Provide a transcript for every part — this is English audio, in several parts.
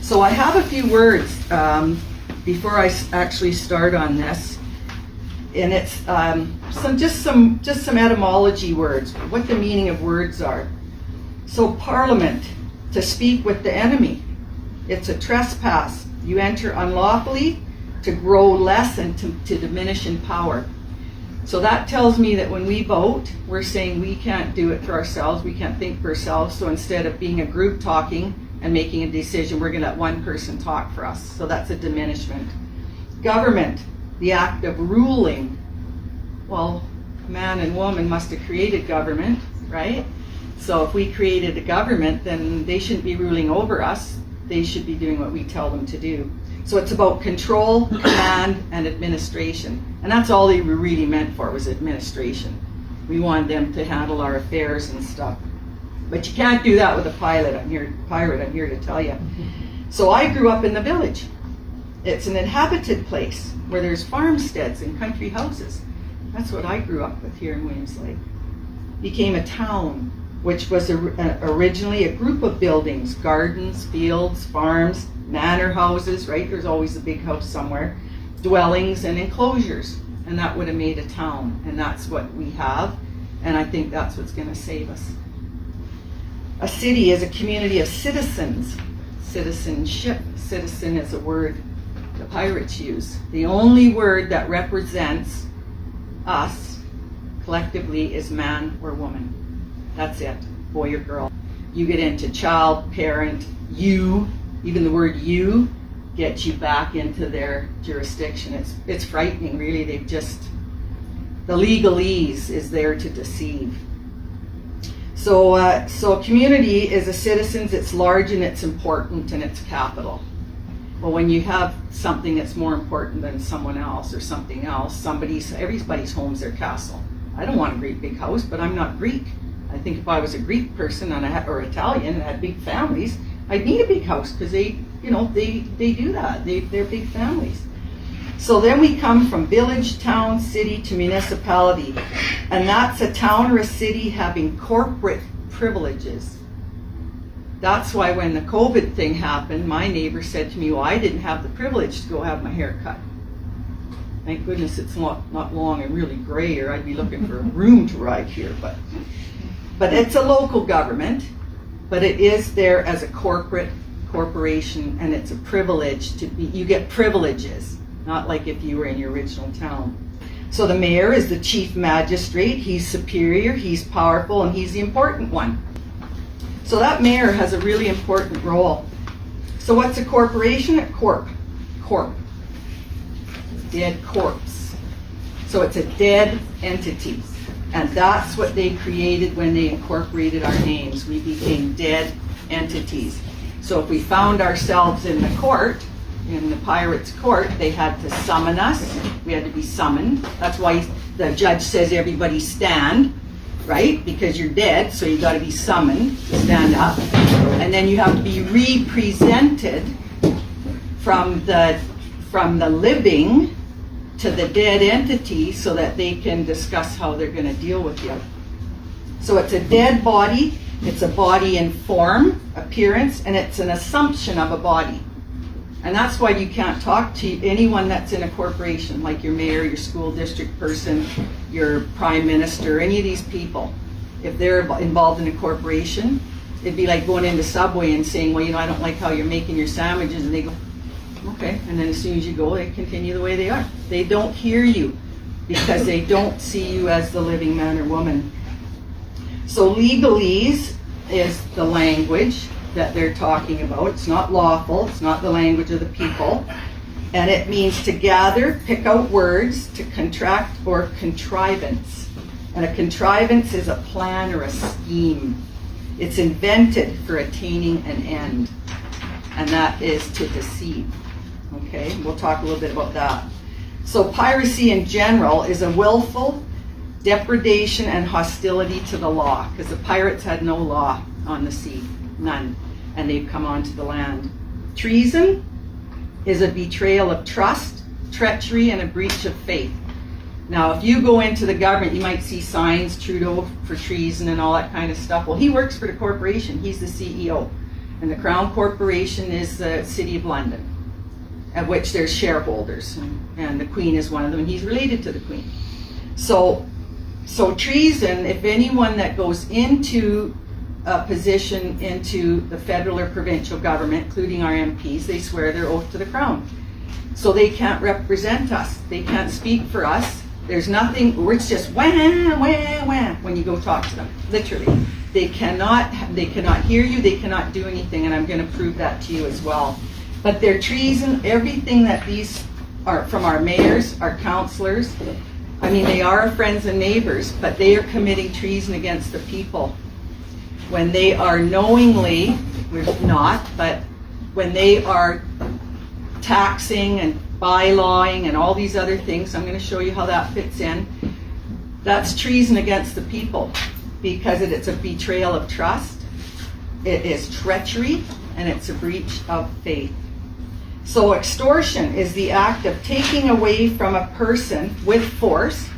So I have a few words before I actually start on this, and it's some etymology words, what the meaning of words are. So parliament, to speak with the enemy. It's a trespass. You enter unlawfully to grow less and to diminish in power. So that tells me that when we vote, we're saying we can't do it for ourselves, we can't think for ourselves, so instead of being a group talking and making a decision, we're going to let one person talk for us. So that's a diminishment. Government, the act of ruling. Well, man and woman must have created government, right? So if we created a government, then they shouldn't be ruling over us. They should be doing what we tell them to do. So it's about control, command, and administration. And that's all they were really meant for, was administration. We wanted them to handle our affairs and stuff. But you can't do that with a pirate, I'm here to tell you. So I grew up in the village. It's an inhabited place where there's farmsteads and country houses. That's what I grew up with here in Williams Lake. Became a town, which was originally a group of buildings, gardens, fields, farms, manor houses, right? There's always a big house somewhere, dwellings and enclosures, and that would have made a town, and that's what we have, and I think that's what's going to save us. A city is a community of citizens. Citizenship, citizen is a word the pirates use. The only word that represents us collectively is man or woman. That's it, boy or girl. You get into child, parent, you, even the word you gets you back into their jurisdiction. It's frightening, really. The legalese is there to deceive. So a community is a citizens, it's large and it's important and it's capital. Well, when you have something that's more important than someone else or something else, everybody's home's their castle. I don't want a great big house, but I'm not Greek. I think if I was a Greek person or Italian and had big families, I'd need a big house because they do that. They're big families. So then we come from village, town, city to municipality. And that's a town or a city having corporate privileges. That's why when the COVID thing happened, my neighbor said to me, well, I didn't have the privilege to go have my hair cut. Thank goodness it's not long and really gray, or I'd be looking for a room to ride here. But it's a local government, but it is there as a corporation, and it's a privilege to be, you get privileges, not like if you were in your original town. So the mayor is the chief magistrate, he's superior, he's powerful, and he's the important one. So that mayor has a really important role. So what's a corporation? A corp. Dead corpse. So it's a dead entity. And that's what they created when they incorporated our names. We became dead entities. So if we found ourselves in the court, in the pirates' court, they had to summon us. We had to be summoned. That's why the judge says everybody stand, right? Because you're dead, so you got to be summoned to stand up. And then you have to be represented from the living to the dead entity so that they can discuss how they're going to deal with you. So it's a dead body, it's a body in form, appearance, and it's an assumption of a body. And that's why you can't talk to anyone that's in a corporation, like your mayor, your school district person, your prime minister, any of these people. If they're involved in a corporation, it'd be like going into Subway and saying, well, I don't like how you're making your sandwiches, and they go, okay, and then as soon as you go, they continue the way they are. They don't hear you because they don't see you as the living man or woman. So legalese is the language that they're talking about. It's not lawful, it's not the language of the people. And it means to gather, pick out words, to contract, or contrivance. And a contrivance is a plan or a scheme. It's invented for attaining an end. And that is to deceive. Okay, we'll talk a little bit about that. So piracy in general is a willful depredation and hostility to the law, because the pirates had no law on the sea, none, and they've come onto the land. Treason is a betrayal of trust, treachery, and a breach of faith. Now, if you go into the government, you might see signs, Trudeau for treason and all that kind of stuff. Well, he works for the corporation. He's the CEO. And the Crown Corporation is the City of London, of which there's shareholders, and the Queen is one of them, and he's related to the Queen. So treason, if anyone that goes into a position into the federal or provincial government, including our MPs, they swear their oath to the Crown. So they can't represent us. They can't speak for us. There's nothing, or it's just wah, wah, wah, when you go talk to them, literally. They cannot hear you, they cannot do anything, and I'm going to prove that to you as well. But their treason, everything that these are from our mayors, our councillors, I mean, they are our friends and neighbors, but they are committing treason against the people. When they are knowingly, we're not, but when they are taxing and bylawing and all these other things, I'm going to show you how that fits in. That's treason against the people because it's a betrayal of trust, it is treachery, and it's a breach of faith. So extortion is the act of taking away from a person with force,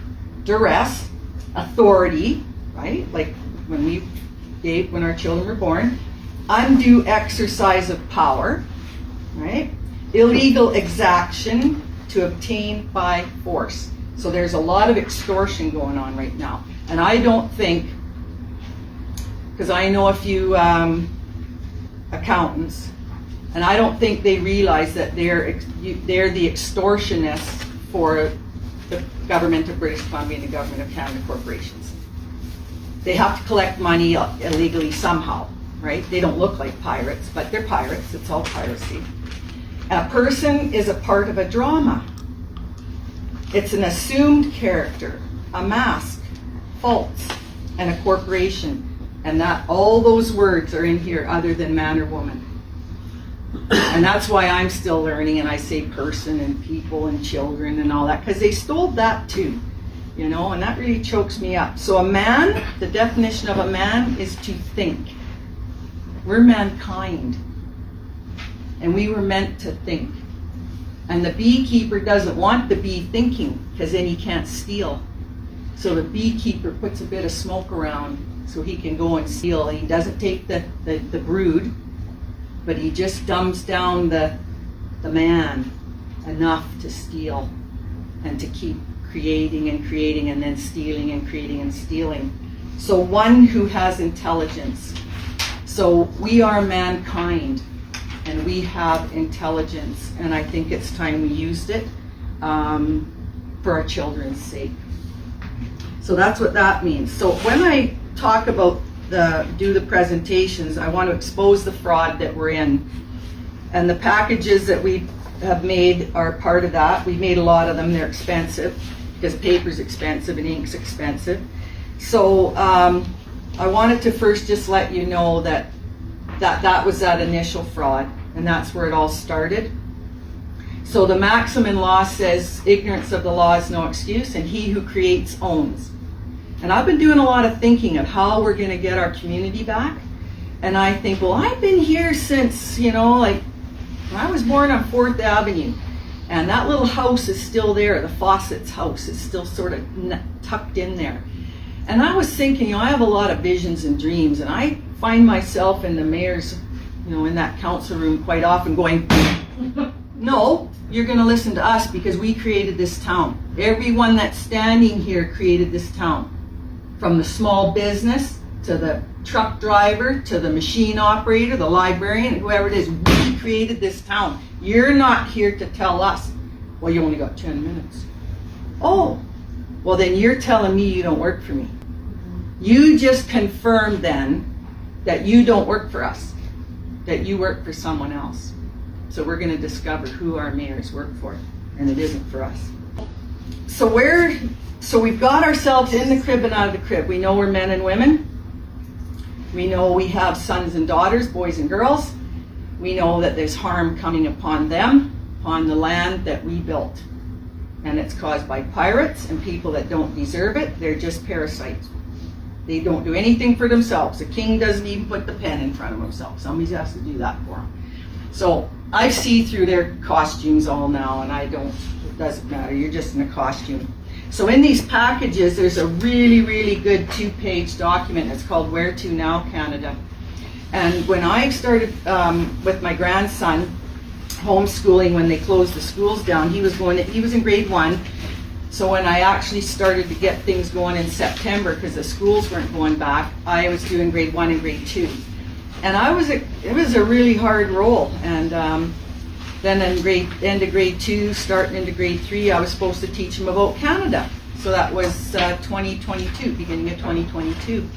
duress, authority, right? Like when our children were born, undue exercise of power, right? Illegal exaction to obtain by force. So there's a lot of extortion going on right now. And I don't think, because I know a few accountants, and I don't think they realize that they're the extortionists for the government of British Columbia and the government of Canada corporations. They have to collect money illegally somehow, right? They don't look like pirates, but they're pirates. It's all piracy. A person is a part of a drama. It's an assumed character, a mask, faults, and a corporation. And that all those words are in here other than man or woman. And that's why I'm still learning, and I say person and people and children and all that, because they stole that too, you know, and that really chokes me up. So a man, the definition of a man is to think. We're mankind, and we were meant to think. And the beekeeper doesn't want the bee thinking, because then he can't steal. So the beekeeper puts a bit of smoke around so he can go and steal. He doesn't take the brood, but he just dumbs down the man enough to steal and to keep creating and then stealing and creating and stealing. So one who has intelligence. So we are mankind and we have intelligence, and I think it's time we used it for our children's sake. So that's what that means. So when I talk about do the presentations, I want to expose the fraud that we're in. And the packages that we have made are part of that. We made a lot of them. They're expensive because paper's expensive and ink's expensive. So I wanted to first just let you know that was that initial fraud, and that's where it all started. So the maxim in law says ignorance of the law is no excuse, and he who creates owns. And I've been doing a lot of thinking of how we're going to get our community back. And I think, well, I've been here since, like when I was born on 4th Avenue. And that little house is still there. The Fawcett's house is still sort of tucked in there. And I was thinking, I have a lot of visions and dreams. And I find myself in the mayor's, in that council room quite often going, no, you're going to listen to us because we created this town. Everyone that's standing here created this town. From the small business to the truck driver to the machine operator, the librarian, whoever it is, we created this town. You're not here to tell us, well, you only got 10 minutes. Oh, well then you're telling me you don't work for me. You just confirmed then that you don't work for us, that you work for someone else. So we're going to discover who our mayors work for, and it isn't for us. So we've got ourselves in the crib and out of the crib. We know we're men and women. We know we have sons and daughters, boys and girls. We know that there's harm coming upon them, upon the land that we built. And it's caused by pirates and people that don't deserve it. They're just parasites. They don't do anything for themselves. The king doesn't even put the pen in front of himself. Somebody has to do that for him. So I see through their costumes all now, and it doesn't matter. You're just in a costume. So in these packages, there's a really, really good 2-page document. It's called Where To Now, Canada. And when I started with my grandson homeschooling, when they closed the schools down, he was in grade 1. So when I actually started to get things going in September, because the schools weren't going back, I was doing grade 1 and grade 2. And it was a really hard role. And then in end of grade 2, starting into grade 3, I was supposed to teach them about Canada. So that was 2022, beginning of 2022.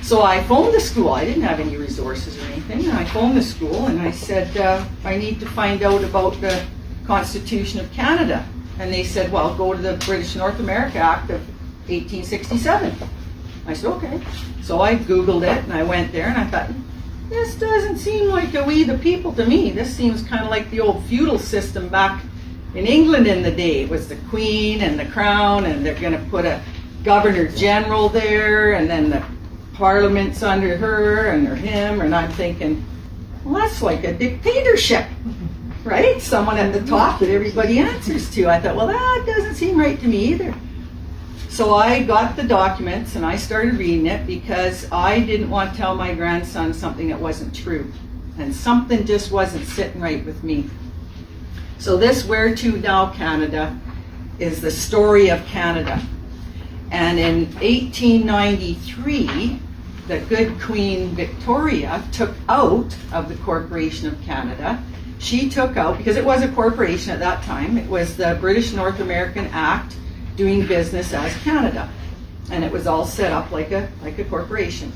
So I phoned the school. I didn't have any resources or anything. And I phoned the school and I said, I need to find out about the Constitution of Canada. And they said, well, go to the British North America Act of 1867. I said, okay. So I Googled it and I went there and I thought, this doesn't seem like a we the people to me. This seems kind of like the old feudal system back in England in the day. It was the Queen and the Crown, and they're going to put a Governor General there, and then the Parliament's under her and or him. And I'm thinking, well, that's like a dictatorship, right? Someone at the top that everybody answers to. I thought, well, that doesn't seem right to me either. So I got the documents and I started reading it because I didn't want to tell my grandson something that wasn't true. And something just wasn't sitting right with me. So this Where To Now Canada is the story of Canada. And in 1893, the good Queen Victoria took out of the Corporation of Canada. She took out, because it was a corporation at that time, it was the British North American Act doing business as Canada. And it was all set up like a corporation.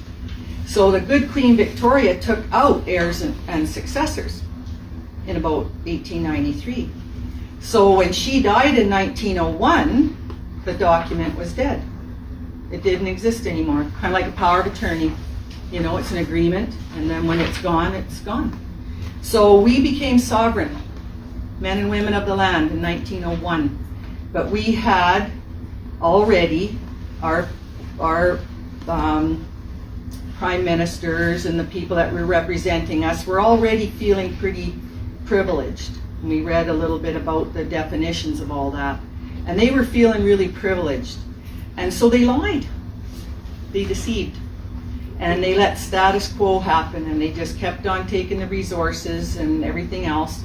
So the good Queen Victoria took out heirs and successors in about 1893. So when she died in 1901, the document was dead. It didn't exist anymore. Kind of like a power of attorney. You know, it's an agreement, and then when it's gone, it's gone. So we became sovereign, men and women of the land, in 1901. But we had already our prime ministers and the people that were representing us were already feeling pretty privileged. We read a little bit about the definitions of all that. And they were feeling really privileged. And so they lied. They deceived. And they let status quo happen, and they just kept on taking the resources and everything else.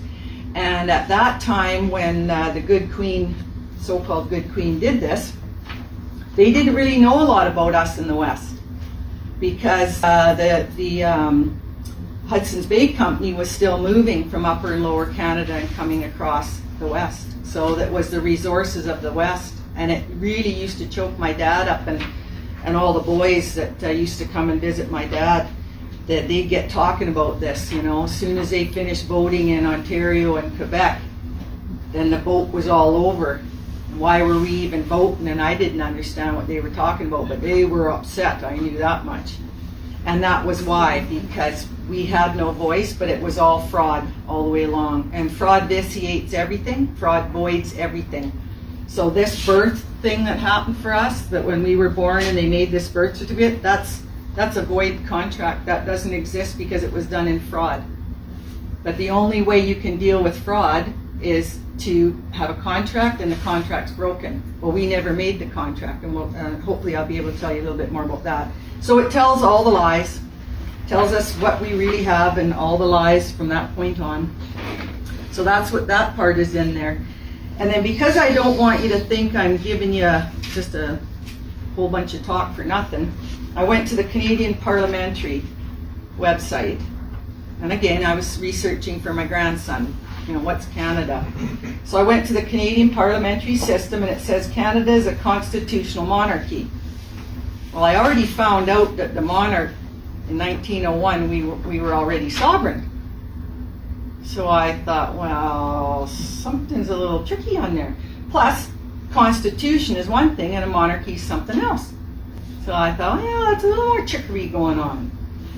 And at that time, when the good Queen, so-called good Queen, did this, they didn't really know a lot about us in the West, because the Hudson's Bay Company was still moving from Upper and Lower Canada and coming across the West. So that was the resources of the West, and it really used to choke my dad up, and all the boys that used to come and visit my dad, that they'd get talking about this, you know. As soon as they finished voting in Ontario and Quebec, then the vote was all over. Why were we even voting? And I didn't understand what they were talking about, but they were upset. I knew that much. And that was why, because we had no voice, but it was all fraud all the way along. And fraud vitiates everything. Fraud voids everything. So this birth thing that happened for us, that when we were born and they made this birth certificate, that's a void contract. That doesn't exist because it was done in fraud. But the only way you can deal with fraud is to have a contract, and the contract's broken. Well, we never made the contract, and hopefully I'll be able to tell you a little bit more about that. So it tells all the lies, tells us what we really have, and all the lies from that point on. So that's what that part is in there. And then, because I don't want you to think I'm giving you just a whole bunch of talk for nothing, I went to the Canadian Parliamentary website. And again, I was researching for my grandson, you know, what's Canada? So I went to the Canadian parliamentary system, and it says Canada is a constitutional monarchy. Well, I already found out that the monarch in 1901, we were already sovereign. So I thought, well, something's a little tricky on there. Plus, constitution is one thing and a monarchy is something else. So I thought, yeah, that's a little more trickery going on.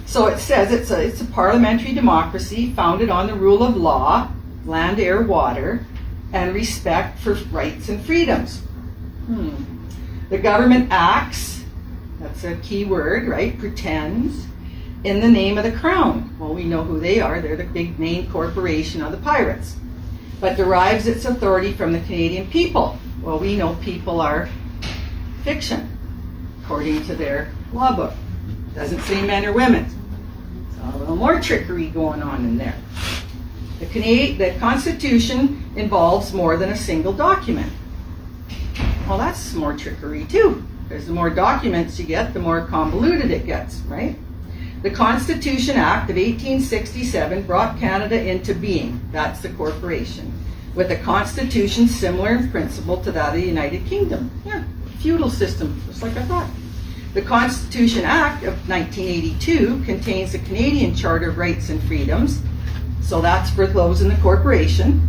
So it says it's a parliamentary democracy founded on the rule of law, land, air, water, and respect for rights and freedoms. The government acts, that's a key word, right, pretends, in the name of the Crown. Well, we know who they are. They're the big main corporation of the pirates. But derives its authority from the Canadian people. Well, we know people are fiction, according to their law book. Doesn't say men or women. So A little more trickery going on in there. The Constitution involves more than a single document. Well, that's more trickery too, because the more documents you get, the more convoluted it gets, right? The Constitution Act of 1867 brought Canada into being. That's the corporation. With a constitution similar in principle to that of the United Kingdom. Yeah, feudal system, just like I thought. The Constitution Act of 1982 contains the Canadian Charter of Rights and Freedoms. So that's for those in the corporation.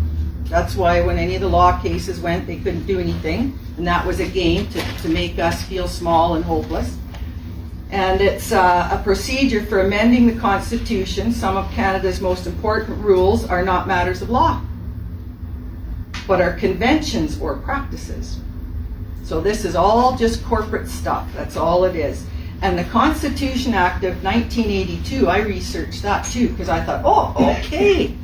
That's why when any of the law cases went, they couldn't do anything. And that was a game to make us feel small and hopeless. And it's a procedure for amending the Constitution. Some of Canada's most important rules are not matters of law, but are conventions or practices. So this is all just corporate stuff. That's all it is. And the Constitution Act of 1982, I researched that too, because I thought, oh, okay,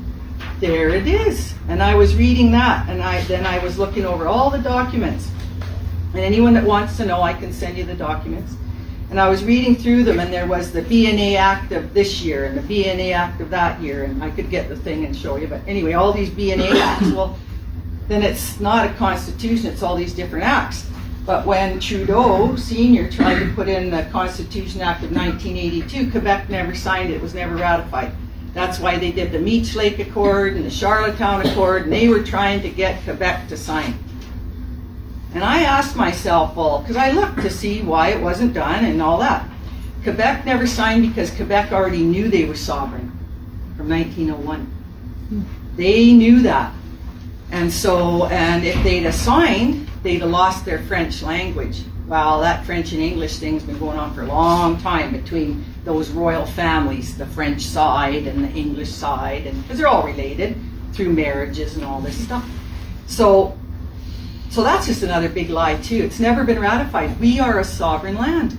there it is. And I was reading that, and then I was looking over all the documents. And anyone that wants to know, I can send you the documents. And I was reading through them, and there was the BNA Act of this year, and the BNA Act of that year, and I could get the thing and show you. But anyway, all these BNA Acts, well, then it's not a constitution, it's all these different acts. But when Trudeau Sr. tried to put in the Constitution Act of 1982, Quebec never signed it. It was never ratified. That's why they did the Meech Lake Accord and the Charlottetown Accord, and they were trying to get Quebec to sign. And I asked myself, well, because I looked to see why it wasn't done and all that. Quebec never signed because Quebec already knew they were sovereign from 1901. They knew that. And so, and if they'd have signed, they'd have lost their French language. Well, that French and English thing's been going on for a long time between those royal families, the French side and the English side, and because they're all related through marriages and all this stuff. So that's just another big lie too. It's never been ratified. We are a sovereign land.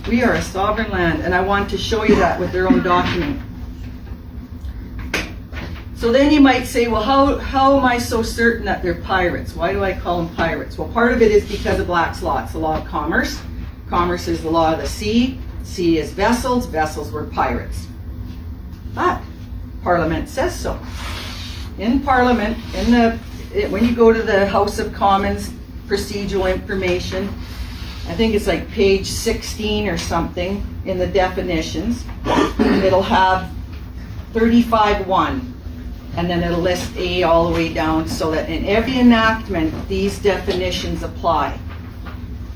We are a sovereign land, and I want to show you that with their own document. So then you might say, well, how am I so certain that they're pirates? Why do I call them pirates? Well, part of it is because of Black's Law. It's the law of commerce. Commerce is the law of the sea. Sea is vessels. Vessels were pirates. But Parliament says so. In Parliament, when you go to the House of Commons procedural information, I think it's like page 16 or something in the definitions, it'll have 35(1). And then it'll list A all the way down so that in every enactment, these definitions apply.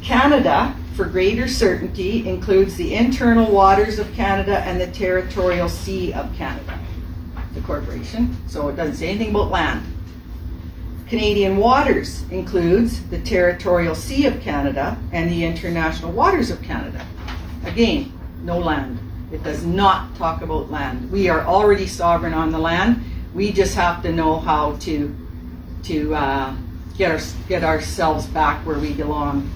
Canada, for greater certainty, includes the internal waters of Canada and the territorial sea of Canada, the corporation. So it doesn't say anything about land. Canadian waters includes the territorial sea of Canada and the international waters of Canada. Again, no land. It does not talk about land. We are already sovereign on the land. We just have to know how to get ourselves back where we belong.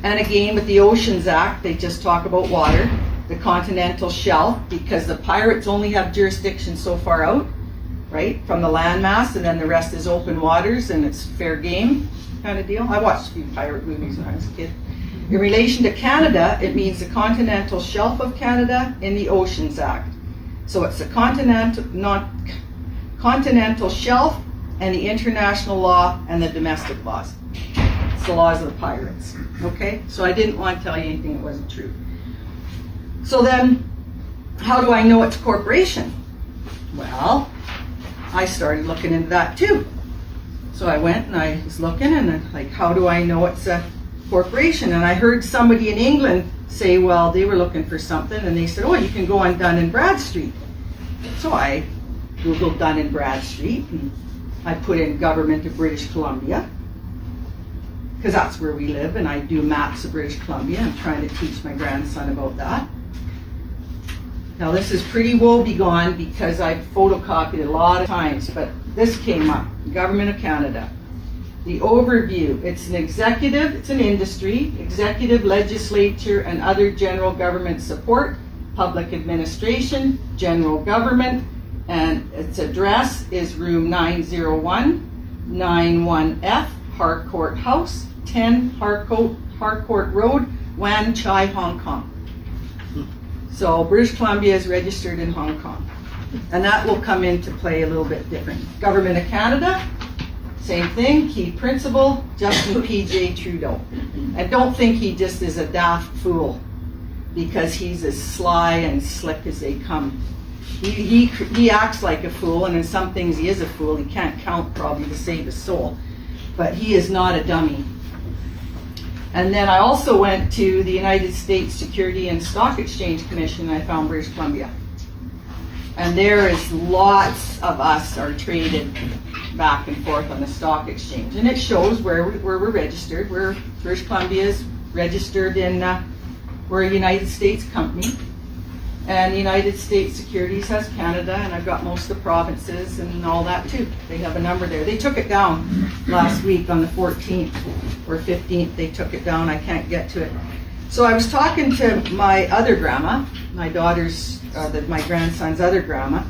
And again, with the Oceans Act, they just talk about water, the continental shelf, because the pirates only have jurisdiction so far out, right, from the landmass, and then the rest is open waters, and it's fair game kind of deal. I watched a few pirate movies when I was a kid. In relation to Canada, it means the continental shelf of Canada in the Oceans Act. So it's the continental shelf and the international law and the domestic laws. It's the laws of the pirates. Okay? So I didn't want to tell you anything that wasn't true. So then, how do I know it's a corporation? Well, I started looking into that too. So I went and I was looking and how do I know it's a corporation? And I heard somebody in England say, well, they were looking for something, and they said, oh, you can go on Dun & Bradstreet. So I Googled Dun & Bradstreet, and I put in Government of British Columbia, because that's where we live, and I do maps of British Columbia. I'm trying to teach my grandson about that. Now this is pretty woebegone because I've photocopied it a lot of times, but this came up, Government of Canada. The overview, it's an executive, it's an industry, executive, legislature, and other general government support, public administration, general government, and its address is room 901, 91F, Harcourt House, 10 Harcourt Road, Wan Chai, Hong Kong. So British Columbia is registered in Hong Kong. And that will come into play a little bit different. Government of Canada, same thing, key principal, Justin P.J. Trudeau. I don't think he just is a daft fool because he's as sly and slick as they come. He acts like a fool, and in some things he is a fool. He can't count probably to save his soul, but he is not a dummy. And then I also went to the United States Security and Stock Exchange Commission, and I found British Columbia. And there is lots of us are traded back and forth on the stock exchange, and it shows where we're registered. British Columbia is registered in, we're a United States company, and United States Securities has Canada, and I've got most of the provinces and all that too. They have a number there. They took it down last week on the 14th or 15th. They took it down. I can't get to it. So I was talking to my other grandma, my daughter's, my grandson's other grandma,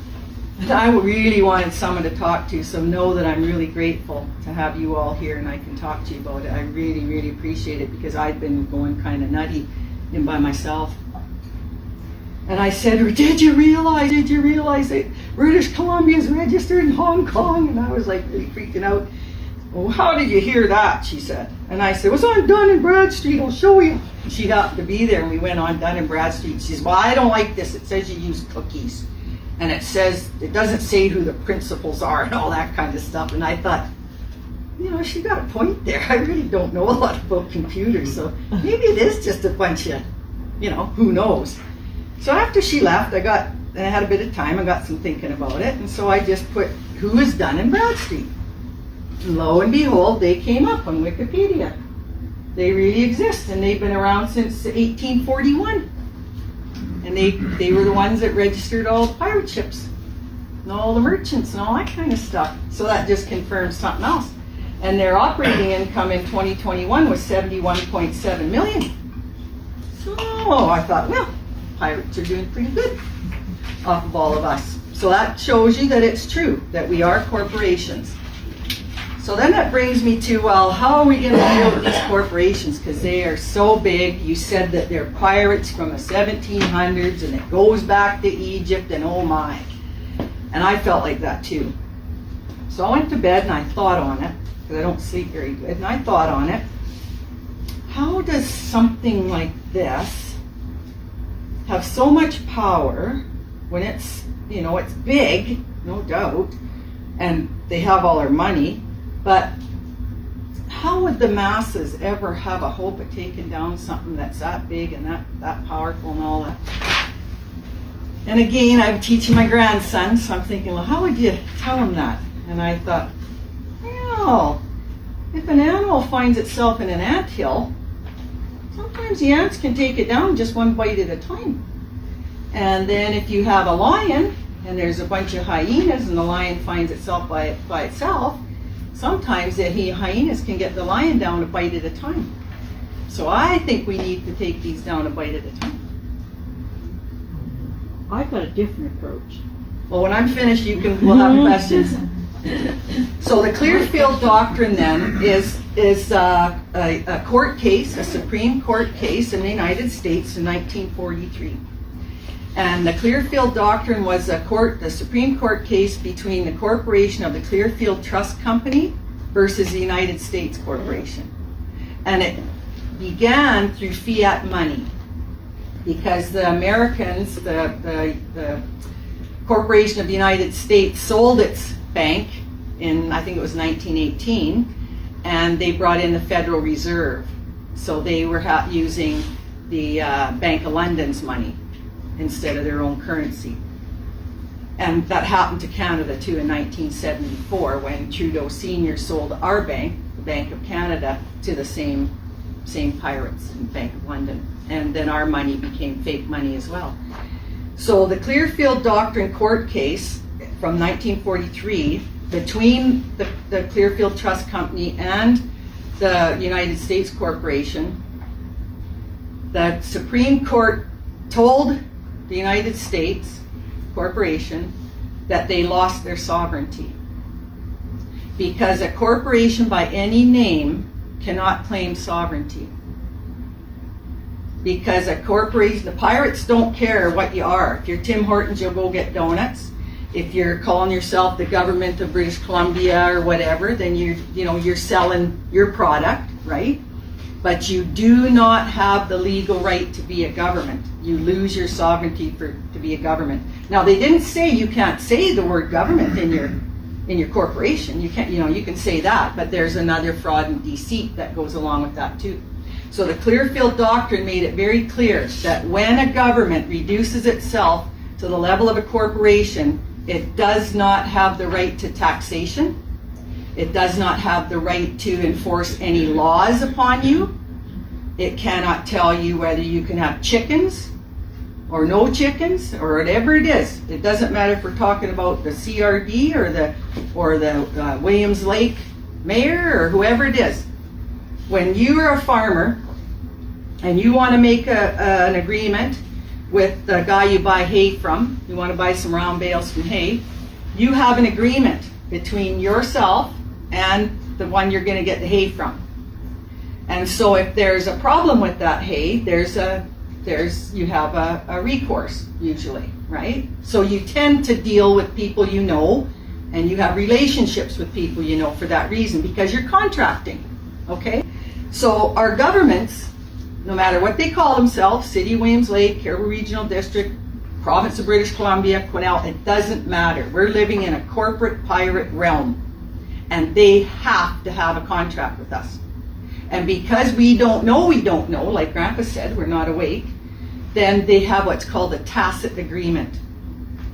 and I really wanted someone to talk to, so know that I'm really grateful to have you all here and I can talk to you about it. I really, really appreciate it because I'd been going kind of nutty in by myself. And I said, did you realize that British Columbia is registered in Hong Kong? And I was like really freaking out. Well, how did you hear that? She said. And I said, it was on Dun and Bradstreet, I'll show you. She happened to be there and we went on Dun and Bradstreet. She says, well, I don't like this. It says you use cookies. And it doesn't say who the principals are and all that kind of stuff. And I thought, she got a point there. I really don't know a lot about computers, so maybe it is just a bunch of, who knows. So after she left, I had a bit of time, I got some thinking about it, and so I just put, who is Dun and Bradstreet? And lo and behold, they came up on Wikipedia. They really exist, and they've been around since 1841. And they were the ones that registered all the pirate ships, and all the merchants, and all that kind of stuff. So that just confirms something else. And their operating income in 2021 was $71.7 million. So I thought, well, pirates are doing pretty good off of all of us. So that shows you that it's true, that we are corporations. So then that brings me to, well, how are we going to deal with these corporations? Because they are so big. You said that they're pirates from the 1700s, and it goes back to Egypt, and oh my. And I felt like that too. So I went to bed and I thought on it, because I don't sleep very good, and I thought on it. How does something like this have so much power when it's, it's big, no doubt, and they have all our money, but how would the masses ever have a hope of taking down something that's that big and that powerful and all that? And again, I'm teaching my grandson, so I'm thinking, well, how would you tell him that? And I thought, well, if an animal finds itself in an anthill, sometimes the ants can take it down just one bite at a time. And then if you have a lion, and there's a bunch of hyenas, and the lion finds itself by itself, sometimes the hyenas can get the lion down a bite at a time. So I think we need to take these down a bite at a time. I've got a different approach. Well, when I'm finished, we'll have questions. So the Clearfield Doctrine then is a court case, a Supreme Court case in the United States in 1943. And the Clearfield Doctrine was the Supreme Court case between the corporation of the Clearfield Trust Company versus the United States Corporation. And it began through fiat money because the Americans, the Corporation of the United States sold its bank in, I think it was 1918, and they brought in the Federal Reserve. So they were using the Bank of London's money instead of their own currency. And that happened to Canada too in 1974 when Trudeau Sr. sold our bank, the Bank of Canada, to the same pirates in Bank of London. And then our money became fake money as well. So the Clearfield Doctrine court case from 1943 between the Clearfield Trust Company and the United States Corporation, the Supreme Court told the United States Corporation that they lost their sovereignty because a corporation by any name cannot claim sovereignty. Because a corporation, the pirates don't care what you are. If you're Tim Hortons, you'll go get donuts. If you're calling yourself the government of British Columbia or whatever, then you're selling your product, right? But you do not have the legal right to be a government. You lose your sovereignty to be a government. Now, they didn't say you can't say the word government in your corporation. You can't, you can say that, but there's another fraud and deceit that goes along with that too. So the Clearfield Doctrine made it very clear that when a government reduces itself to the level of a corporation, it does not have the right to taxation. It does not have the right to enforce any laws upon you. It cannot tell you whether you can have chickens or no chickens or whatever it is. It doesn't matter if we're talking about the CRD or the Williams Lake mayor or whoever it is. When you are a farmer and you want to make an agreement with the guy you buy hay from, you want to buy some round bales from hay, you have an agreement between yourself and the one you're going to get the hay from. And so if there's a problem with that hay, you have a recourse usually, right? So you tend to deal with people you know, and you have relationships with people you know for that reason, because you're contracting, okay? So our governments, no matter what they call themselves, City of Williams Lake, Caribou Regional District, Province of British Columbia, Quesnel, it doesn't matter. We're living in a corporate pirate realm, and they have to have a contract with us. And because we don't know, like Grandpa said, we're not awake, then they have what's called a tacit agreement.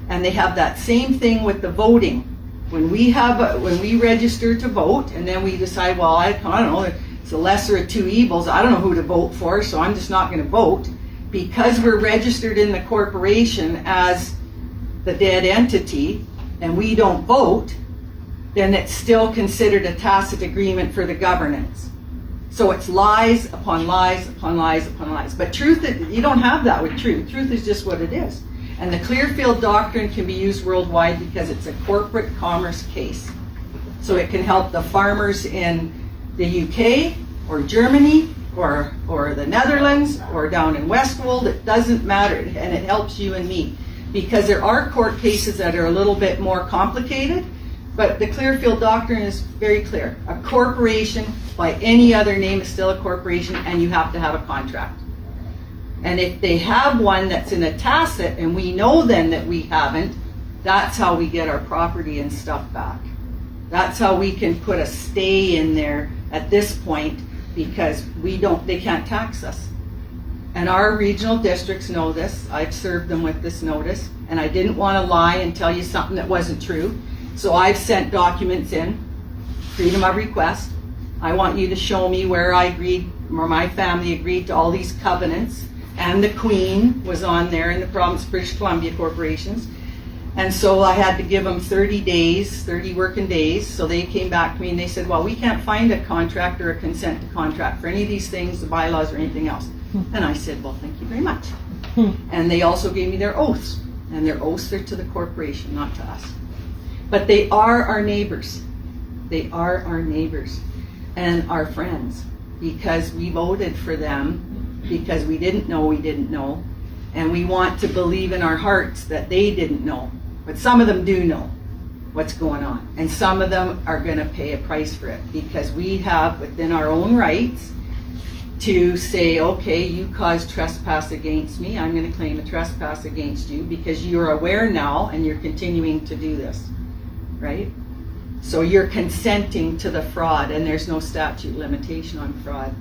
And they have that same thing with the voting. When we register to vote, and then we decide, well, I don't know, it's the lesser of two evils, I don't know who to vote for, so I'm just not going to vote. Because we're registered in the corporation as the dead entity, and we don't vote, then it's still considered a tacit agreement for the governance. So it's lies upon lies upon lies upon lies. But truth, you don't have that with truth. Truth is just what it is. And the Clearfield Doctrine can be used worldwide because it's a corporate commerce case. So it can help the farmers in the UK or Germany or the Netherlands or down in Westwold. It doesn't matter. And it helps you and me. Because there are court cases that are a little bit more complicated. But the Clearfield Doctrine is very clear. A corporation by any other name is still a corporation, and you have to have a contract. And if they have one that's in a tacit, and we know then that we haven't, that's how we get our property and stuff back. That's how we can put a stay in there at this point, because they can't tax us. And our regional districts know this. I've served them with this notice, and I didn't want to lie and tell you something that wasn't true. So I've sent documents in, freedom of request. I want you to show me where I agreed, or my family agreed to all these covenants, and the Queen was on there in the Province of British Columbia corporations. And so I had to give them 30 working days. So they came back to me and they said, well, we can't find a contract or a consent to contract for any of these things, the bylaws or anything else. And I said, well, thank you very much. And they also gave me their oaths, and their oaths are to the corporation, not to us. But they are our neighbors. They are our neighbors and our friends, because we voted for them, because we didn't know, and we want to believe in our hearts that they didn't know. But some of them do know what's going on, and some of them are going to pay a price for it, because we have within our own rights to say, okay, you caused trespass against me, I'm going to claim a trespass against you because you're aware now and you're continuing to do this. Right? So you're consenting to the fraud, and there's no statute limitation on fraud.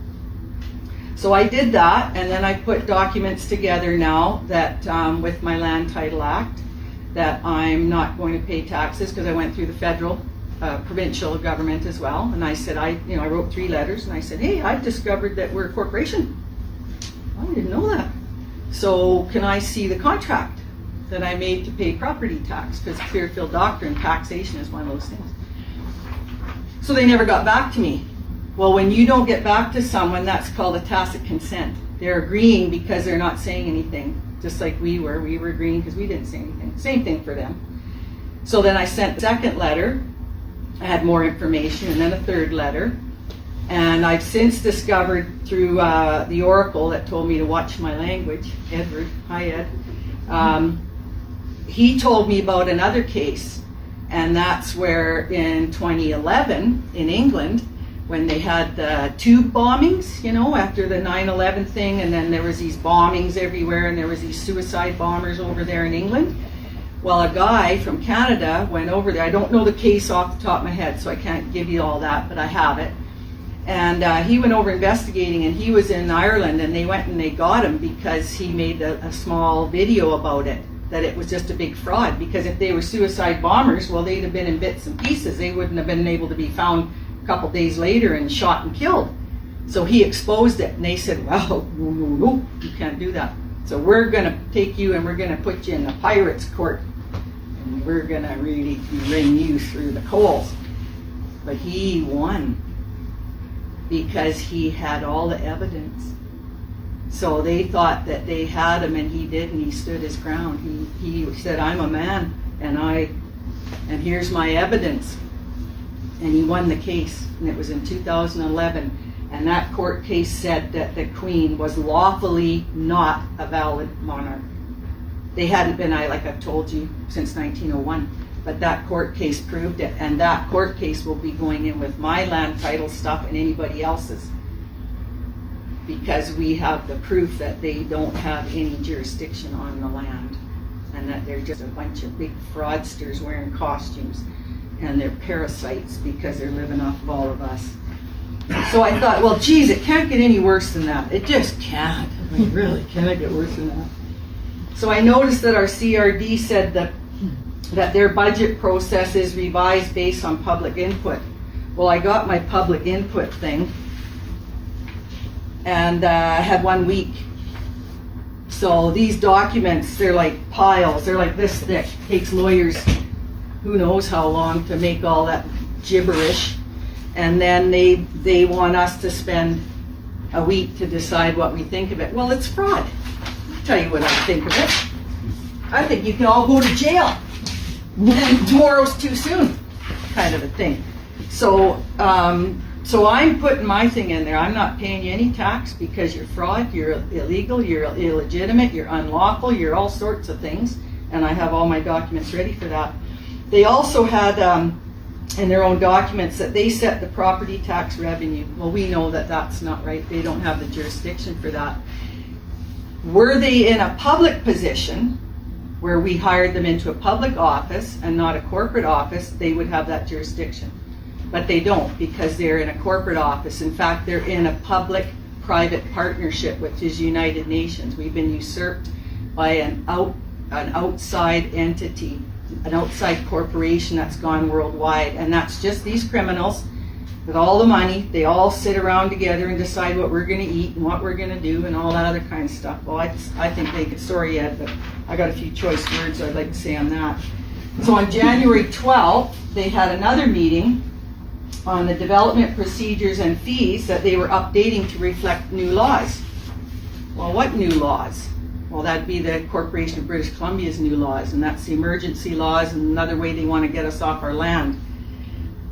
So I did that, and then I put documents together now that with my Land Title Act, that I'm not going to pay taxes, because I went through the federal, provincial government as well. And I said, I wrote 3 letters, and I said, hey, I've discovered that we're a corporation. I didn't know that. So can I see the contract that I made to pay property tax? Because Clearfield Doctrine, taxation is one of those things. So they never got back to me. Well, when you don't get back to someone, that's called a tacit consent. They're agreeing because they're not saying anything, just like we were. We were agreeing because we didn't say anything. Same thing for them. So then I sent a second letter. I had more information, and then a third letter. And I've since discovered through the oracle that told me to watch my language, Edward, hi Ed, he told me about another case, and that's where in 2011 in England, when they had the tube bombings, you know, after the 9/11 thing, and then there was these bombings everywhere, and there was these suicide bombers over there in England. Well, a guy from Canada went over there. I don't know the case off the top of my head, so I can't give you all that, but I have it. And he went over investigating, and he was in Ireland, and they went and they got him because he made a small video about it, that it was just a big fraud. Because if they were suicide bombers, well, they'd have been in bits and pieces. They wouldn't have been able to be found a couple days later and shot and killed. So he exposed it, and they said, well, no, you can't do that. So we're going to take you and we're going to put you in the pirates court, and we're going to really wring you through the coals. But he won because he had all the evidence. So they thought that they had him, and he did, and he stood his ground. He said, I'm a man, and here's my evidence. And he won the case, and it was in 2011. And that court case said that the Queen was lawfully not a valid monarch. They hadn't been, like I've told you, since 1901. But that court case proved it. And that court case will be going in with my land title stuff and anybody else's. Because we have the proof that they don't have any jurisdiction on the land. And that they're just a bunch of big fraudsters wearing costumes. And they're parasites because they're living off of all of us. So I thought, well, geez, it can't get any worse than that. It just can't. I mean, really, can it get worse than that? So I noticed that our CRD said that their budget process is revised based on public input. Well, I got my public input thing, and I had 1 week. So these documents, they're like piles. They're like this thick. It takes lawyers who knows how long to make all that gibberish. And then they want us to spend a week to decide what we think of it. Well, it's fraud. I'll tell you what I think of it. I think you can all go to jail. And tomorrow's too soon, kind of a thing. So I'm putting my thing in there. I'm not paying you any tax because you're fraud, you're illegal, you're illegitimate, you're unlawful, you're all sorts of things. And I have all my documents ready for that. They also had in their own documents that they set the property tax revenue. Well, we know that that's not right. They don't have the jurisdiction for that. Were they in a public position where we hired them into a public office and not a corporate office, they would have that jurisdiction. But they don't, because they're in a corporate office. In fact, they're in a public-private partnership, which is United Nations. We've been usurped by an outside entity, an outside corporation that's gone worldwide, and that's just these criminals with all the money. They all sit around together and decide what we're going to eat and what we're going to do and all that other kind of stuff. Well, I think they could, sorry Ed, but I got a few choice words I'd like to say on that. So on January 12th, they had another meeting on the development procedures and fees that they were updating to reflect new laws. Well, what new laws? Well, that'd be the Corporation of British Columbia's new laws, and that's the emergency laws and another way they want to get us off our land.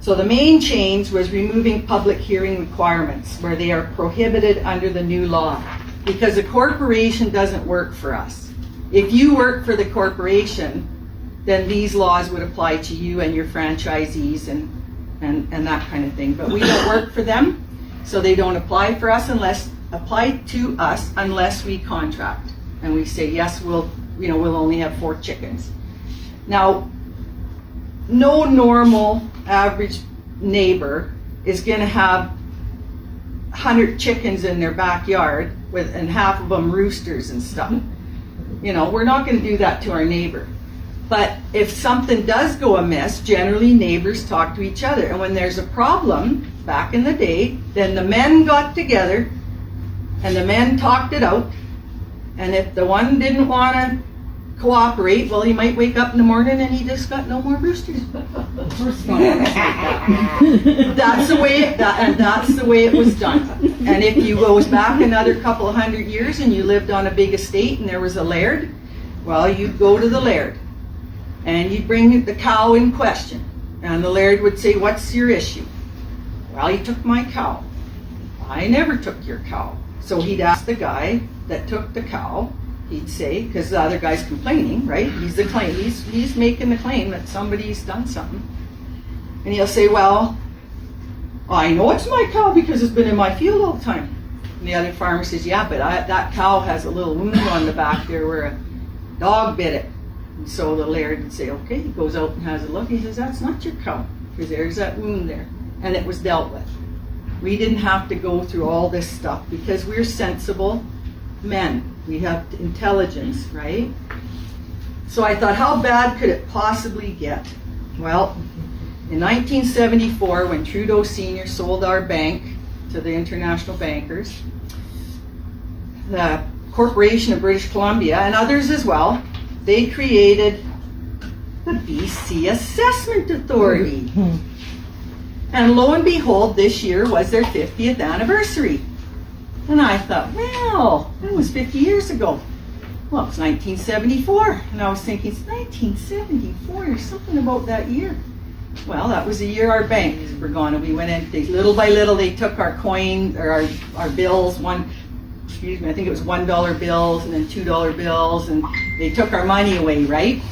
So the main change was removing public hearing requirements where they are prohibited under the new law, because a corporation doesn't work for us. If you work for the corporation, then these laws would apply to you and your franchisees and that kind of thing. But we don't work for them, so they don't apply to us unless we contract. And we say, yes, we'll only have 4 chickens. Now, no normal average neighbor is going to have 100 chickens in their backyard and half of them roosters and stuff. We're not going to do that to our neighbor. But if something does go amiss, generally neighbors talk to each other. And when there's a problem, back in the day, then the men got together and the men talked it out. And if the one didn't want to cooperate, well, he might wake up in the morning and he just got no more roosters. That's the way it was done. And if you goes back another couple of 100 years and you lived on a big estate and there was a laird, well, you'd go to the laird and you'd bring the cow in question. And the laird would say, what's your issue? Well, you took my cow. I never took your cow. So he'd ask the guy that took the cow, he'd say, because the other guy's complaining, right? He's the claim, he's making the claim that somebody's done something. And he'll say, well, I know it's my cow because it's been in my field all the time. And the other farmer says, yeah, but that cow has a little wound on the back there where a dog bit it. And so the laird would say, okay, he goes out and has a look. He says, that's not your cow, because there's that wound there. And it was dealt with. We didn't have to go through all this stuff because we're sensible men. We have intelligence, right? So I thought, how bad could it possibly get? Well, in 1974, when Trudeau Sr. sold our bank to the international bankers, the Corporation of British Columbia, and others as well, they created the BC Assessment Authority. And lo and behold, this year was their 50th anniversary. And I thought, well, that was 50 years ago. Well, it's 1974. And I was thinking, it's 1974, there's something about that year. Well, that was the year our banks were gone, and we went in, little by little, they took our coin, or our bills, I think it was $1 bills, and then $2 bills, and they took our money away, right?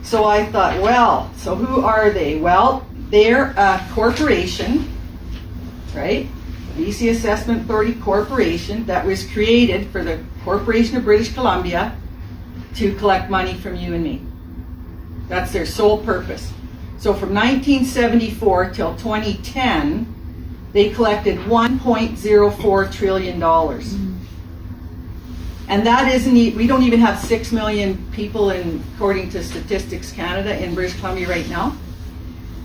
So I thought, well, so who are they? Well, they're a corporation, right? BC Assessment Authority Corporation that was created for the Corporation of British Columbia to collect money from you and me. That's their sole purpose. So from 1974 till 2010, they collected $1.04 trillion. And that isn't, we don't even have 6 million people according to Statistics Canada in British Columbia right now.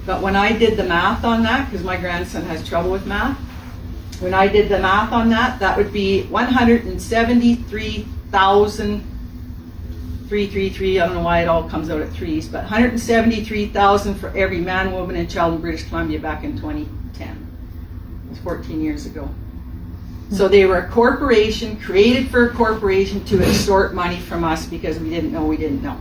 But when I did the math on that, because my grandson has trouble with math, when I did the math on that, that would be 173,333, I don't know why it all comes out at threes, but 173,000 for every man, woman, and child in British Columbia back in 2010. It was 14 years ago. So they were a corporation, created for a corporation to extort money from us because we didn't know we didn't know.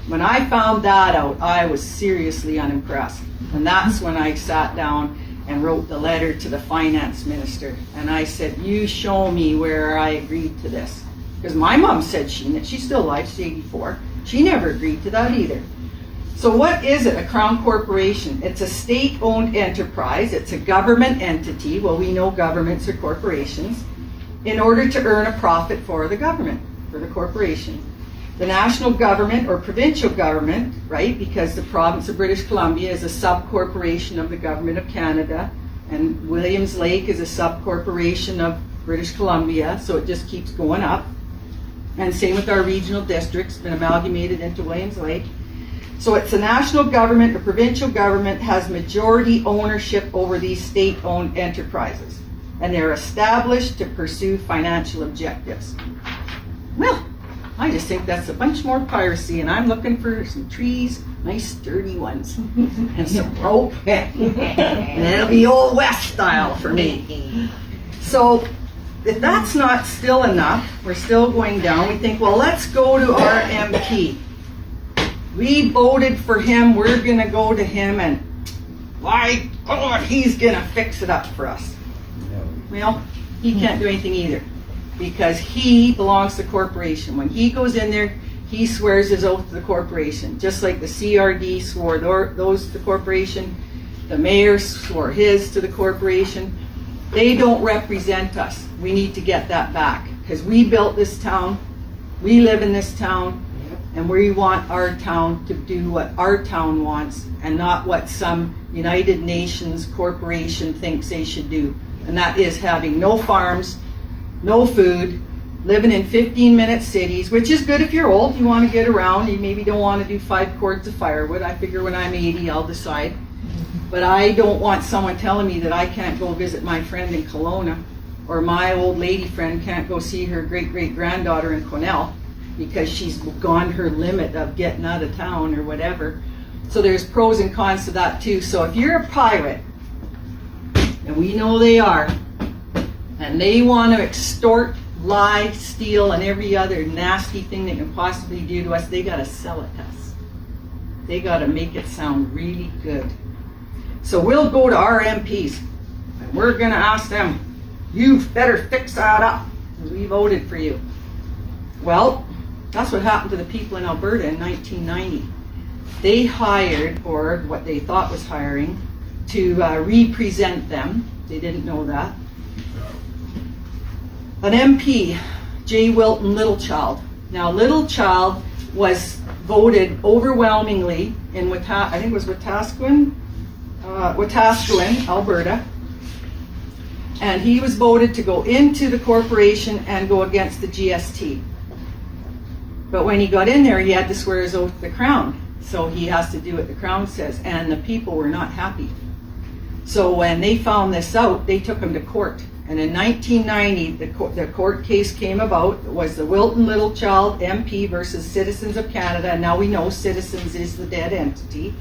When I found that out, I was seriously unimpressed. And that's when I sat down and wrote the letter to the finance minister. And I said, you show me where I agreed to this. Because my mom said she's still alive, she's 84. She never agreed to that either. So what is it, a crown corporation? It's a state-owned enterprise. It's a government entity. Well, we know governments are corporations. In order to earn a profit for the government, for the corporation. The national government or provincial government, right, because the province of British Columbia is a sub-corporation of the government of Canada, and Williams Lake is a sub-corporation of British Columbia, so it just keeps going up. And same with our regional districts, been amalgamated into Williams Lake. So it's a national government or provincial government has majority ownership over these state-owned enterprises, and they're established to pursue financial objectives. Well, I just think that's a bunch more piracy, and I'm looking for some trees, nice sturdy ones, and some rope, and it'll be Old West style for me. So if that's not still enough, we're still going down. We think, well, let's go to our MP. We voted for him, we're going to go to him, and by God, he's going to fix it up for us. Well, he can't do anything either, because he belongs to the corporation. When he goes in there, he swears his oath to the corporation, just like the CRD swore those to the corporation, the mayor swore his to the corporation. They don't represent us. We need to get that back, because we built this town, we live in this town, and we want our town to do what our town wants and not what some United Nations corporation thinks they should do. And that is having no farms, no food, living in 15-minute cities, which is good if you're old, you want to get around, you maybe don't want to do 5 cords of firewood. I figure when I'm 80, I'll decide. But I don't want someone telling me that I can't go visit my friend in Kelowna, or my old lady friend can't go see her great-great-granddaughter in Quesnel, because she's gone her limit of getting out of town or whatever. So there's pros and cons to that too. So if you're a pirate, and we know they are, and they want to extort, lie, steal, and every other nasty thing they can possibly do to us, they got to sell it to us. They got to make it sound really good. So we'll go to our MPs, and we're going to ask them, You better fix that up. We voted for you. Well, that's what happened to the people in Alberta in 1990. They hired, or what they thought was hiring, to represent them. They didn't know that. An MP, J. Wilton Littlechild. Now, Littlechild was voted overwhelmingly in I think it was Wetaskiwin, Alberta. And he was voted to go into the corporation and go against the GST. But when he got in there, he had to swear his oath to the Crown. So he has to do what the Crown says. And the people were not happy. So when they found this out, they took him to court. And in 1990, the court case came about. It was the Wilton Littlechild MP versus Citizens of Canada. And now we know Citizens is the dead entity.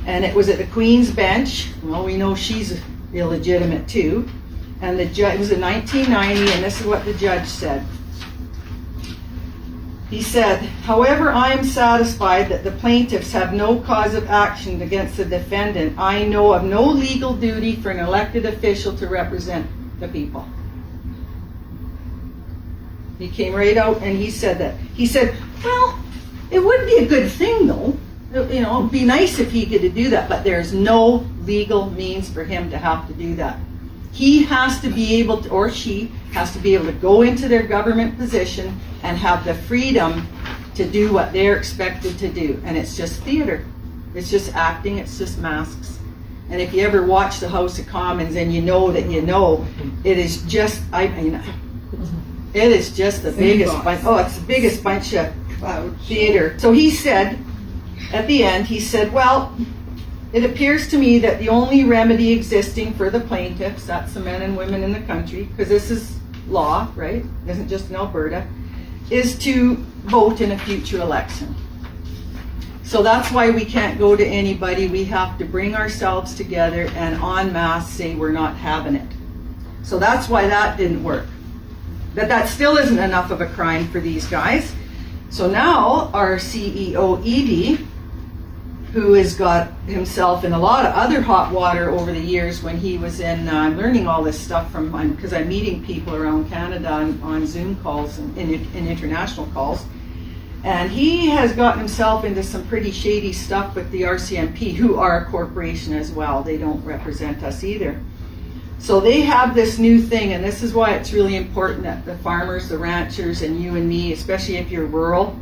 And it was at the Queen's Bench. Well, we know she's illegitimate too. And the judge, it was in 1990, and this is what the judge said. He said, however, I am satisfied that the plaintiffs have no cause of action against the defendant. I know of no legal duty for an elected official to represent the people. He came right out and he said that. He said, well, it would be a good thing though. You know, it'd be nice if he could do that, but there's no legal means for him to have to do that. He has to be able to, or she has to be able to go into their government position and have the freedom to do what they're expected to do. And it's just theater. It's just acting. It's just masks. And if you ever watch the House of Commons and you know that you know, it is just, it is just the biggest bunch. Oh, it's the biggest bunch of theater. So he said, at the end, he said, well, it appears to me that the only remedy existing for the plaintiffs, that's the men and women in the country, because this is law, right? It isn't just in Alberta, is to vote in a future election. So that's why we can't go to anybody. We have to bring ourselves together and en masse say we're not having it. So that's why that didn't work. But that still isn't enough of a crime for these guys. So now our CEO, Edie, who has got himself in a lot of other hot water over the years when he was in, I'm learning all this stuff from, because I'm meeting people around Canada on Zoom calls and in international calls. And he has gotten himself into some pretty shady stuff with the RCMP, who are a corporation as well. They don't represent us either. So they have this new thing, and this is why it's really important that the farmers, the ranchers, and you and me, especially if you're rural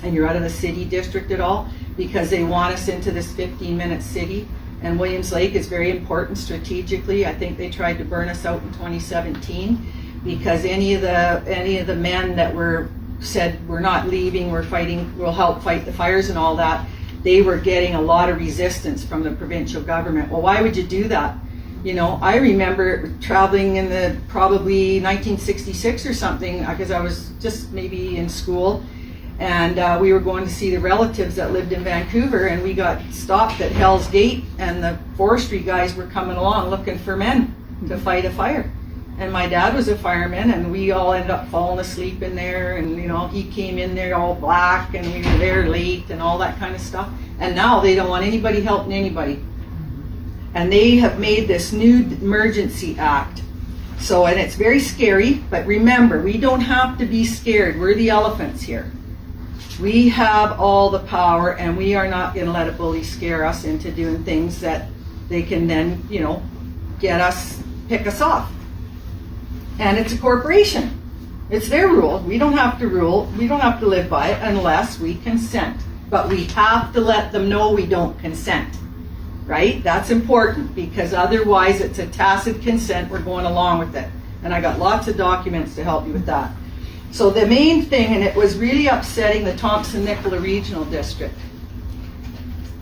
and you're out of the city district at all, because they want us into this 15-minute city. And Williams Lake is very important strategically. I think they tried to burn us out in 2017 because any of the men that said we're not leaving, we're fighting, we'll help fight the fires and all that, they were getting a lot of resistance from the provincial government. Well, why would you do that? You know, I remember traveling in the probably 1966 or something, because I was just maybe in school, and we were going to see the relatives that lived in Vancouver, and we got stopped at Hell's Gate, and the forestry guys were coming along looking for men to fight a fire. And my dad was a fireman, and we all ended up falling asleep in there, and you know, he came in there all black, and we were there late, and all that kind of stuff. And now they don't want anybody helping anybody. And they have made this new emergency act. So, and it's very scary, but remember, we don't have to be scared. We're the elephants here. We have all the power, and we are not going to let a bully scare us into doing things that they can then, you know, pick us off. And it's a corporation. It's their rule. We don't have to rule. We don't have to live by it unless we consent. But we have to let them know we don't consent. Right? That's important, because otherwise it's a tacit consent. We're going along with it. And I got lots of documents to help you with that. So the main thing, and it was really upsetting the Thompson-Nicola Regional District.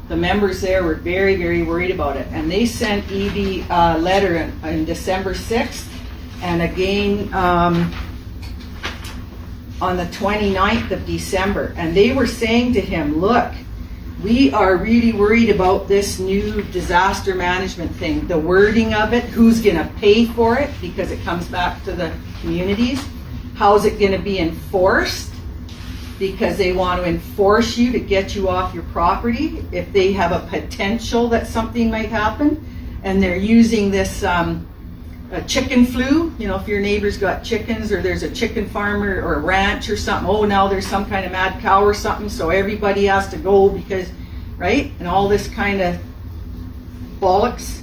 The members there were very, very worried about it. And they sent Evie a letter on December 6th, and again on the 29th of December. And they were saying to him, look, we are really worried about this new disaster management thing. The wording of it, who's going to pay for it, because it comes back to the communities. How's it going to be enforced? Because they want to enforce you to get you off your property if they have a potential that something might happen. And they're using this a chicken flu, if your neighbor's got chickens or there's a chicken farmer or a ranch or something, oh, now there's some kind of mad cow or something, so everybody has to go because, right? And all this kind of bollocks.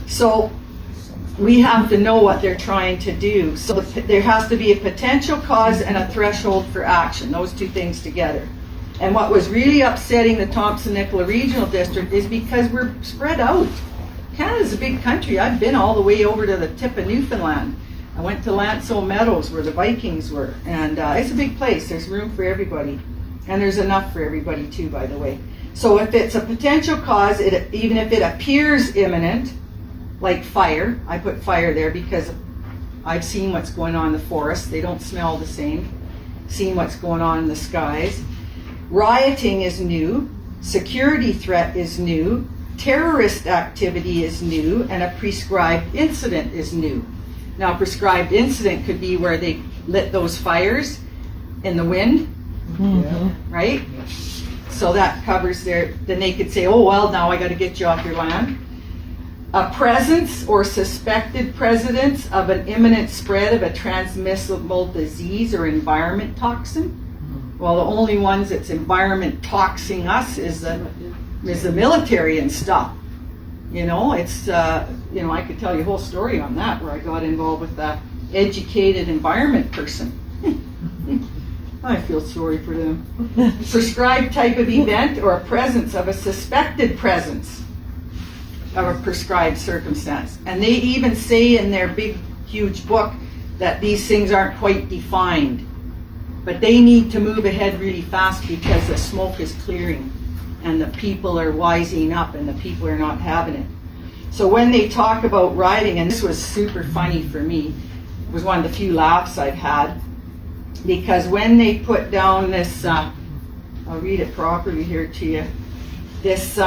So we have to know what they're trying to do. So there has to be a potential cause and a threshold for action, those two things together. And what was really upsetting the Thompson-Nicola Regional District is because we're spread out. Canada's a big country. I've been all the way over to the tip of Newfoundland. I went to Lanceau Meadows where the Vikings were. And it's a big place. There's room for everybody. And there's enough for everybody too, by the way. So if it's a potential cause, even if it appears imminent, like fire, I put fire there because I've seen what's going on in the forest. They don't smell the same. Seen what's going on in the skies. Rioting is new. Security threat is new. Terrorist activity is new, and a prescribed incident is new. Now, a prescribed incident could be where they lit those fires in the wind, right? So that covers then they could say, oh, well, now I got to get you off your land. A presence or suspected presence of an imminent spread of a transmissible disease or environment toxin. Well, the only ones that's environment toxing us is the military and stuff. It's, I could tell you a whole story on that where I got involved with that educated environment person. I feel sorry for them. Prescribed type of event or a presence of a suspected presence of a prescribed circumstance. And they even say in their big, huge book that these things aren't quite defined. But they need to move ahead really fast because the smoke is clearing and the people are wising up and the people are not having it. So when they talk about rioting, and this was super funny for me, it was one of the few laughs I've had, because when they put down this, I'll read it properly here to you, this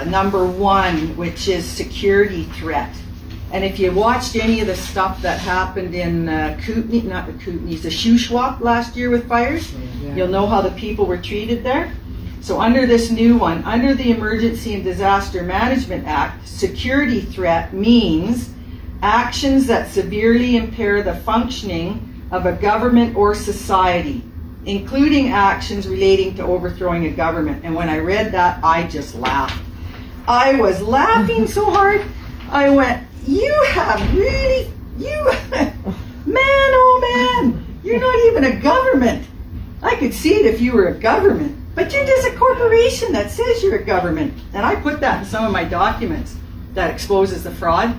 number 1, which is security threat. And if you watched any of the stuff that happened in Kootenay, not the Kootenays, the Shuswap last year with fires, you'll know how the people were treated there. So under this new one, under the Emergency and Disaster Management Act, security threat means actions that severely impair the functioning of a government or society, including actions relating to overthrowing a government. And when I read that, I just laughed. I was laughing so hard, I went, man, oh man, you're not even a government. I could see it if you were a government, but you're just a corporation that says you're a government. And I put that in some of my documents that exposes the fraud.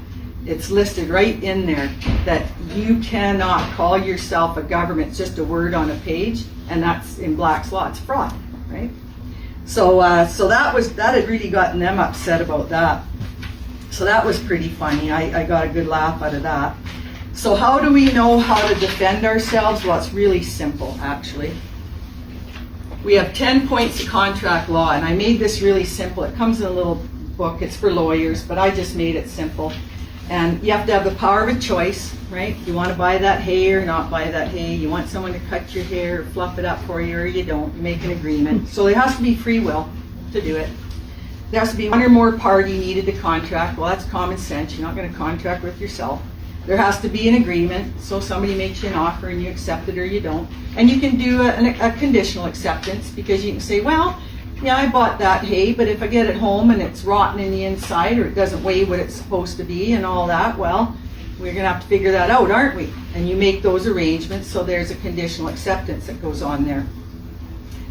It's listed right in there that you cannot call yourself a government. It's just a word on a page, and that's in Black's Law. It's fraud, right? So that had really gotten them upset about that. So that was pretty funny. I got a good laugh out of that. So how do we know how to defend ourselves? Well, it's really simple, actually. We have 10 points of contract law, and I made this really simple. It comes in a little book. It's for lawyers, but I just made it simple. And you have to have the power of a choice, right? You want to buy that hay or not buy that hay. You want someone to cut your hair or fluff it up for you, or you don't. You make an agreement. So there has to be free will to do it. There has to be one or more party needed to contract. Well, that's common sense. You're not going to contract with yourself. There has to be an agreement. So somebody makes you an offer and you accept it or you don't. And you can do a conditional acceptance, because you can say, well, yeah, I bought that hay, but if I get it home and it's rotten in the inside or it doesn't weigh what it's supposed to be and all that, well, we're going to have to figure that out, aren't we? And you make those arrangements, so there's a conditional acceptance that goes on there.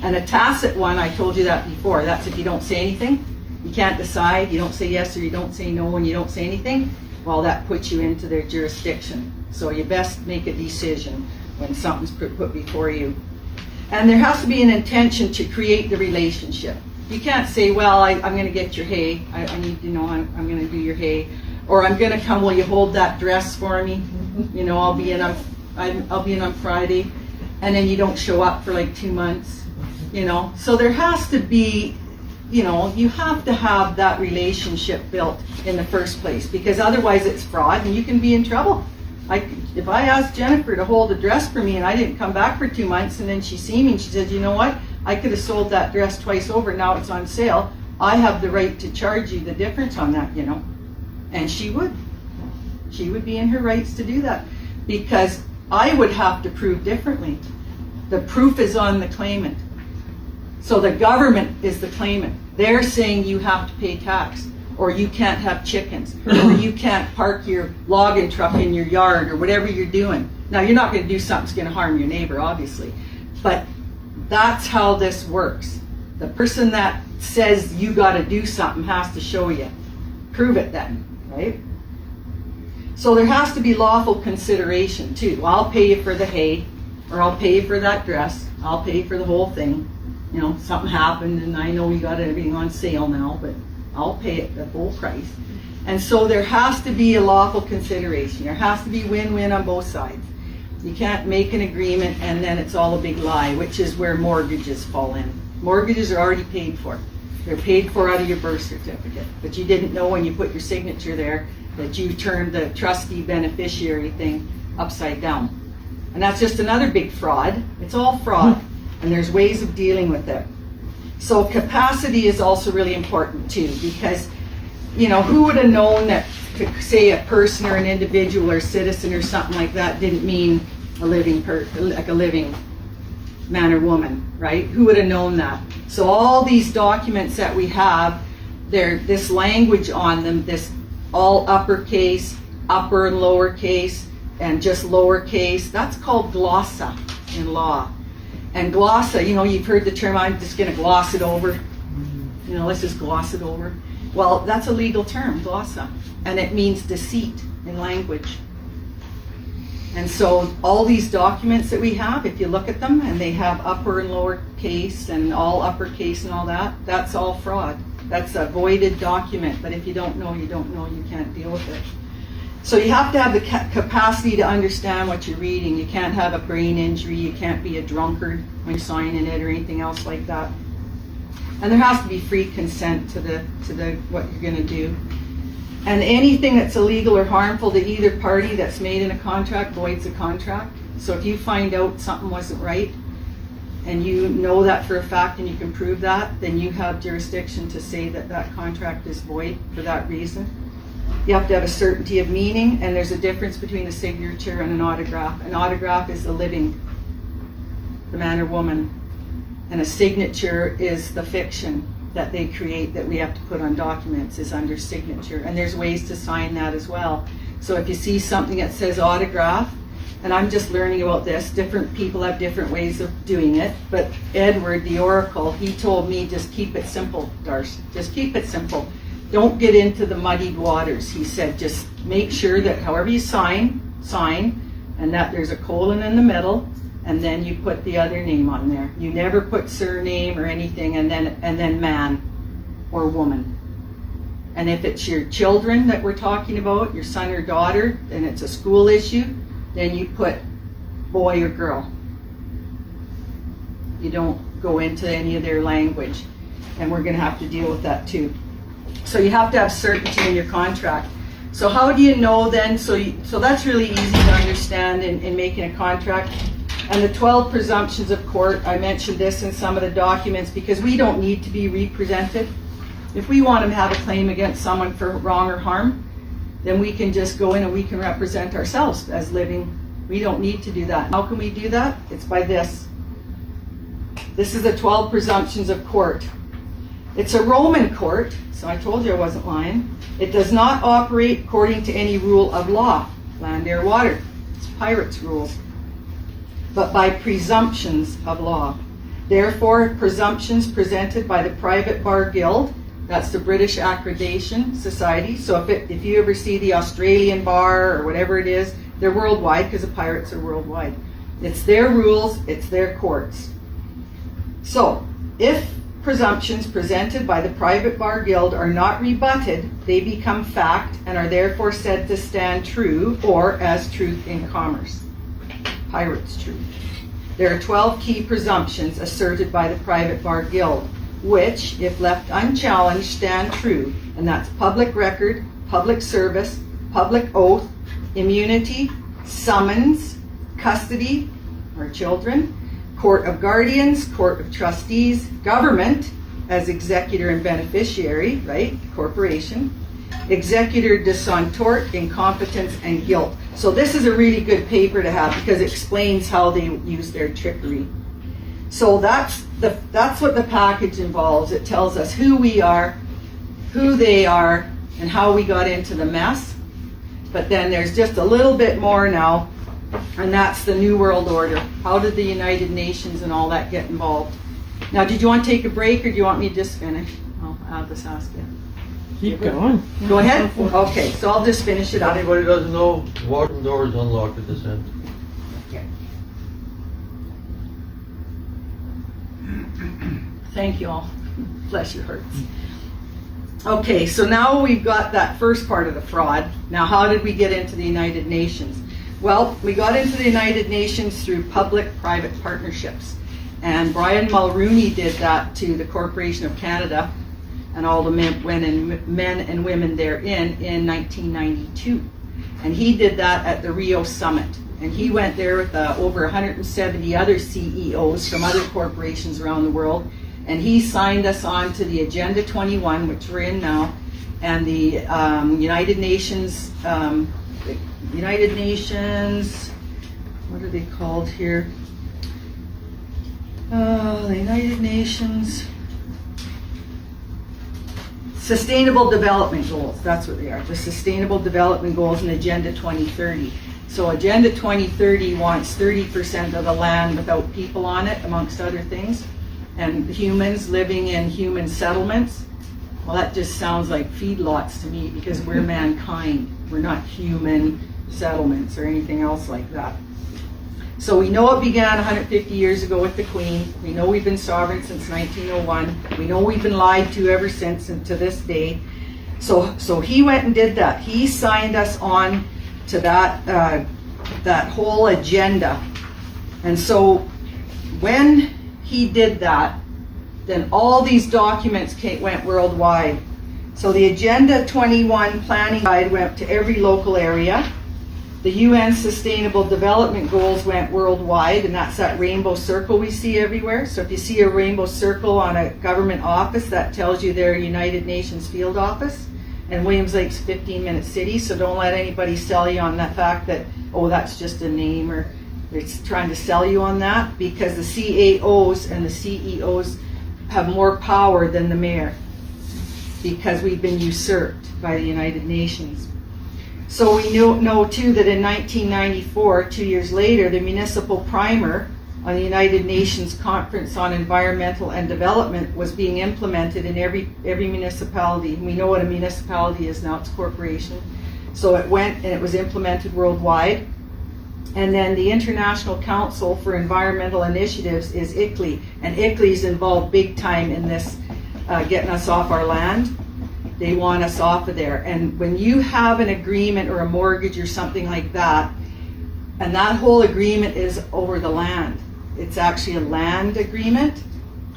And a tacit one, I told you that before, that's if you don't say anything. You can't decide, you don't say yes or you don't say no, and you don't say anything, well, that puts you into their jurisdiction. So you best make a decision when something's put before you. And there has to be an intention to create the relationship. You can't say, well, I'm going to get your hay. I need to know I'm going to do your hay. Or I'm going to come, will you hold that dress for me? You know, I'll be in on Friday. And then you don't show up for like 2 months, you know. So there has to be, you know, you have to have that relationship built in the first place, because otherwise it's fraud and you can be in trouble. If I asked Jennifer to hold a dress for me and I didn't come back for 2 months, and then she see me and she said, you know what, I could have sold that dress twice over, now it's on sale, I have the right to charge you the difference on that, you know. And she would. She would be in her rights to do that, because I would have to prove differently. The proof is on the claimant. So the government is the claimant. They're saying you have to pay tax, or you can't have chickens, or you can't park your logging truck in your yard, or whatever you're doing. Now, you're not going to do something that's going to harm your neighbor, obviously, but that's how this works. The person that says you got to do something has to show you. Prove it then, right? So there has to be lawful consideration too. Well, I'll pay you for the hay, or I'll pay you for that dress. I'll pay for the whole thing. You know, something happened and I know you got everything on sale now, but I'll pay it the full price. And so there has to be a lawful consideration. There has to be win-win on both sides. You can't make an agreement and then it's all a big lie, which is where mortgages fall in. Mortgages are already paid for. They're paid for out of your birth certificate. But you didn't know when you put your signature there that you turned the trustee beneficiary thing upside down. And that's just another big fraud. It's all fraud. And there's ways of dealing with it. So capacity is also really important too, because, you know, who would have known that to say a person or an individual or citizen or something like that didn't mean a living like a living man or woman, right? Who would have known that? So all these documents that we have, this language on them, this all uppercase, upper and lowercase, and just lowercase, that's called glossa in law. And glossa, you know, you've heard the term, I'm just going to gloss it over. You know, let's just gloss it over. Well, that's a legal term, glossa. And it means deceit in language. And so all these documents that we have, if you look at them and they have upper and lower case and all uppercase and all that, that's all fraud. That's a voided document. But if you don't know, you don't know, you can't deal with it. So you have to have the capacity to understand what you're reading. You can't have a brain injury. You can't be a drunkard when you're signing it or anything else like that. And there has to be free consent to the what you're going to do. And anything that's illegal or harmful to either party that's made in a contract voids the contract. So if you find out something wasn't right and you know that for a fact and you can prove that, then you have jurisdiction to say that that contract is void for that reason. You have to have a certainty of meaning, and there's a difference between a signature and an autograph. An autograph is the living, the man or woman, and a signature is the fiction that they create that we have to put on documents is under signature. And there's ways to sign that as well. So if you see something that says autograph, and I'm just learning about this, different people have different ways of doing it, but Edward, the Oracle, he told me just keep it simple, Darcy. Just keep it simple. Don't get into the muddied waters. He said just make sure that however you sign, and that there's a colon in the middle, and then you put the other name on there. You never put surname or anything, and then man or woman. And if it's your children that we're talking about, your son or daughter, and it's a school issue, then you put boy or girl. You don't go into any of their language, and we're going to have to deal with that too. So you have to have certainty in your contract. So how do you know then? So that's really easy to understand in making a contract. And the 12 presumptions of court, I mentioned this in some of the documents because we don't need to be represented. If we want to have a claim against someone for wrong or harm, then we can just go in and we can represent ourselves as living. We don't need to do that. How can we do that? It's by this. This is the 12 presumptions of court. It's a Roman court, so I told you I wasn't lying. It does not operate according to any rule of law, land, air, water. It's pirates' rules. But by presumptions of law. Therefore, presumptions presented by the Private Bar Guild, that's the British Accreditation Society. So if you ever see the Australian bar or whatever it is, they're worldwide because the pirates are worldwide. It's their rules, it's their courts. So, if presumptions presented by the Private Bar Guild are not rebutted, they become fact and are therefore said to stand true or as truth in commerce. Pirates' truth. There are 12 key presumptions asserted by the Private Bar Guild, which, if left unchallenged, stand true, and that's public record, public service, public oath, immunity, summons, custody, or children, court of guardians, court of trustees, government as executor and beneficiary, right, corporation, executor de son tort, incompetence, and guilt. So this is a really good paper to have because it explains how they use their trickery. So that's what the package involves. It tells us who we are, who they are, and how we got into the mess. But then there's just a little bit more now, and that's the New World Order. How did the United Nations and all that get involved? Now, did you want to take a break, or do you want me to just finish? I'll just ask you. Keep going. Go ahead? Okay, so I'll just finish it If up. anybody doesn't know, washroom door is unlocked at this end. Okay. Thank you all. Bless your hearts. Okay, so now we've got that first part of the fraud. Now, how did we get into the United Nations? Well, we got into the United Nations through public-private partnerships. And Brian Mulrooney did that to the Corporation of Canada and all the men and women therein in 1992. And he did that at the Rio Summit. And he went there with over 170 other CEOs from other corporations around the world. And he signed us on to the Agenda 21, which we're in now, and the United Nations, what are they called here? The United Nations Sustainable Development Goals, that's what they are, the Sustainable Development Goals and Agenda 2030. So Agenda 2030 wants 30% of the land without people on it, amongst other things, and humans living in human settlements. Well, that just sounds like feedlots to me because we're mankind. We're not human settlements or anything else like that. So we know it began 150 years ago with the Queen. We know we've been sovereign since 1901. We know we've been lied to ever since and to this day. So he went and did that. He signed us on to that whole agenda. And so when he did that, then all these documents went worldwide. So the Agenda 21 planning guide went to every local area. The UN Sustainable Development Goals went worldwide, and that's that rainbow circle we see everywhere. So if you see a rainbow circle on a government office, that tells you they're a United Nations field office. And Williams Lake's a 15-minute city, so don't let anybody sell you on that fact that, oh, that's just a name, or it's trying to sell you on that, because the CAOs and the CEOs have more power than the mayor, because we've been usurped by the United Nations. So we know too that in 1994, 2 years later, the municipal primer on the United Nations Conference on Environmental and Development was being implemented in every municipality. We know what a municipality is now, it's a corporation. So it went and it was implemented worldwide. And then the International Council for Environmental Initiatives is ICLEI, and ICLEI's involved big time in this, getting us off our land. They want us off of there. And when you have an agreement or a mortgage or something like that, and that whole agreement is over the land, it's actually a land agreement,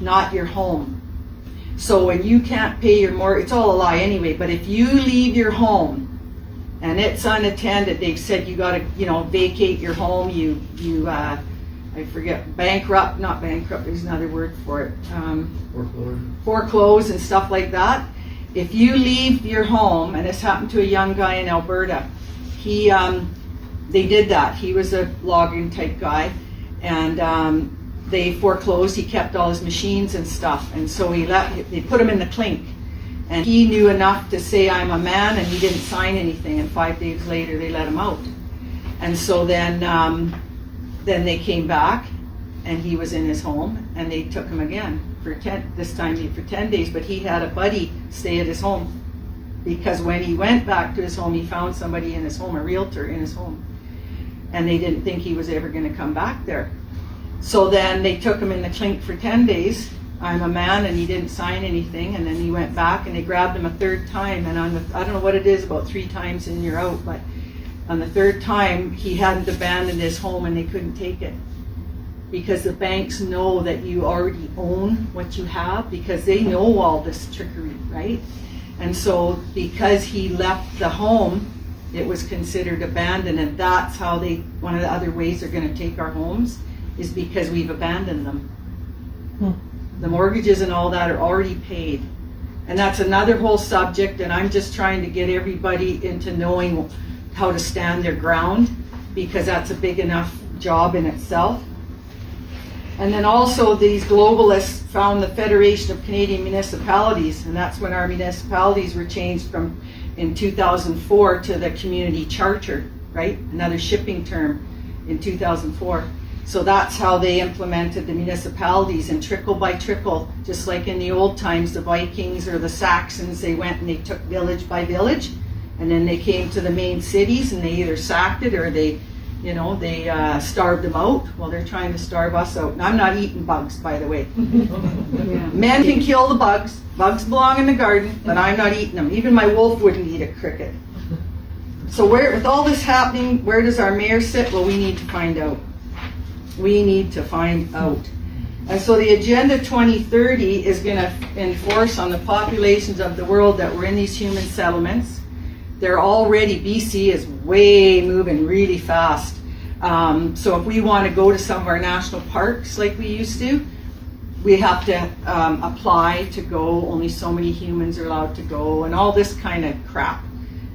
not your home. So when you can't pay your mortgage, it's all a lie anyway, but if you leave your home and it's unattended, they've said you gotta, vacate your home, I forget, not bankrupt, there's another word for it. Foreclose and stuff like that. If you leave your home, and this happened to a young guy in Alberta, they did that. He was a logging type guy, and they foreclosed. He kept all his machines and stuff, and so they put him in the clink. And he knew enough to say, I'm a man, and he didn't sign anything, and 5 days later they let him out. And so then they came back, and he was in his home, and they took him again this time for 10 days, but he had a buddy stay at his home, because when he went back to his home, he found somebody in his home, a realtor in his home, and they didn't think he was ever going to come back there. So then they took him in the clink for 10 days. I'm a man, and he didn't sign anything, and then he went back, and they grabbed him a third time, and I don't know what it is, about 3 times and you're out, but on the third time, he hadn't abandoned his home, and they couldn't take it. Because the banks know that you already own what you have, because they know all this trickery, right? And so because he left the home, it was considered abandoned, and that's how one of the other ways they're going to take our homes is because we've abandoned them. The mortgages and all that are already paid. And that's another whole subject, and I'm just trying to get everybody into knowing how to stand their ground, because that's a big enough job in itself. And then also these globalists found the Federation of Canadian Municipalities, and that's when our municipalities were changed from in 2004 to the community charter, right? Another shipping term in 2004. So that's how they implemented the municipalities, and trickle by trickle, just like in the old times, the Vikings or the Saxons, they went and they took village by village, and then they came to the main cities and they either sacked it or they starved them out. Well, they're trying to starve us out. And I'm not eating bugs, by the way. Men can kill the bugs. Bugs belong in the garden, but I'm not eating them. Even my wolf wouldn't eat a cricket. So with all this happening, where does our mayor sit? Well, we need to find out. We need to find out. And so the Agenda 2030 is going to enforce on the populations of the world that were in these human settlements. They're already, BC is way moving really fast. So if we want to go to some of our national parks like we used to, we have to apply to go. Only so many humans are allowed to go, and all this kind of crap.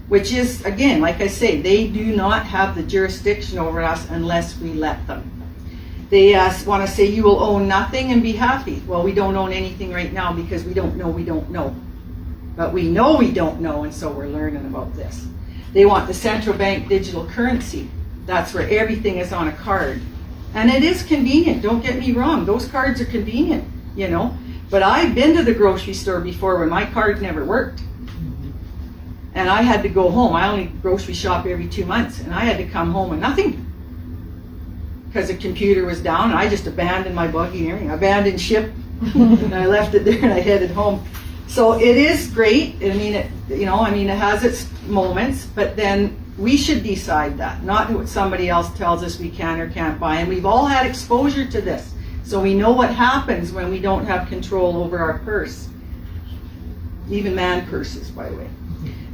Which is, again, like I say, they do not have the jurisdiction over us unless we let them. They want to say you will own nothing and be happy. Well, we don't own anything right now because we don't know we don't know. But we know we don't know, and so we're learning about this. They want the central bank digital currency. That's where everything is on a card. And it is convenient, don't get me wrong. Those cards are convenient, you know. But I've been to the grocery store before when my card never worked. And I had to go home. I only grocery shop every 2 months, and I had to come home with nothing. Because the computer was down, and I just abandoned my buggy and everything. I abandoned ship, and I left it there, and I headed home. So it is great. I mean, it has its moments, but then we should decide that, not what somebody else tells us we can or can't buy. And we've all had exposure to this, so we know what happens when we don't have control over our purse. Even man purses, by the way.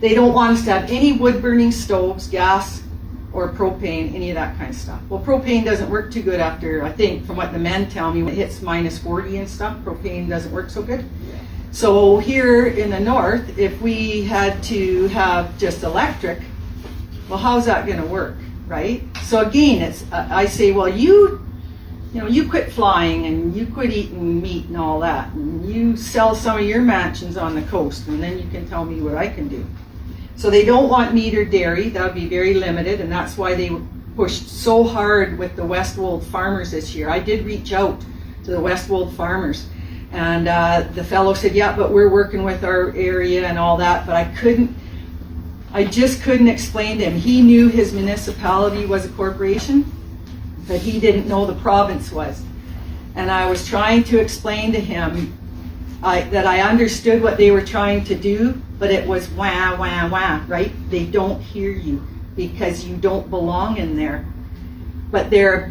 They don't want us to have any wood-burning stoves, gas, or propane, any of that kind of stuff. Well, propane doesn't work too good after, I think, from what the men tell me, when it hits minus 40 and stuff, propane doesn't work so good. So here in the north, if we had to have just electric, well, how's that going to work, right? So again, I say, well, you quit flying and you quit eating meat and all that, and you sell some of your mansions on the coast, and then you can tell me what I can do. So they don't want meat or dairy. That would be very limited, and that's why they pushed so hard with the Westwold farmers this year. I did reach out to the Westwold farmers, and the fellow said, yeah, but we're working with our area and all that, but I just couldn't explain to him. He knew his municipality was a corporation, but he didn't know the province was. And I was trying to explain to him that I understood what they were trying to do, but it was wah, wah, wah, right? They don't hear you because you don't belong in there. But they're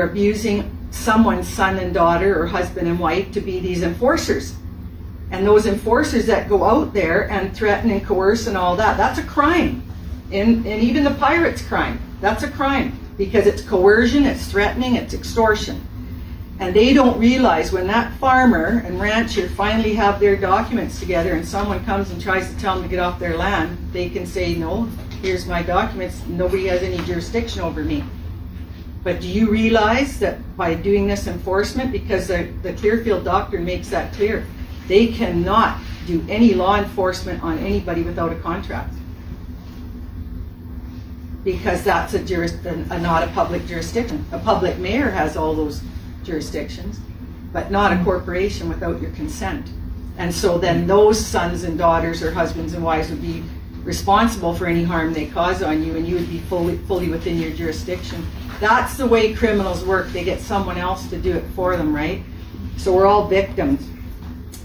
abusing someone's son and daughter or husband and wife to be these enforcers. And those enforcers that go out there and threaten and coerce and all that, that's a crime. And even the pirates' crime, that's a crime. Because it's coercion, it's threatening, it's extortion. And they don't realize when that farmer and rancher finally have their documents together and someone comes and tries to tell them to get off their land, they can say, no, here's my documents, nobody has any jurisdiction over me. But do you realize that by doing this enforcement, because the Clearfield Doctrine makes that clear, they cannot do any law enforcement on anybody without a contract. Because that's not a public jurisdiction. A public mayor has all those jurisdictions, but not a corporation without your consent. And so then those sons and daughters or husbands and wives would be responsible for any harm they cause on you, and you would be fully within your jurisdiction. That's the way criminals work. They get someone else to do it for them, right? So we're all victims.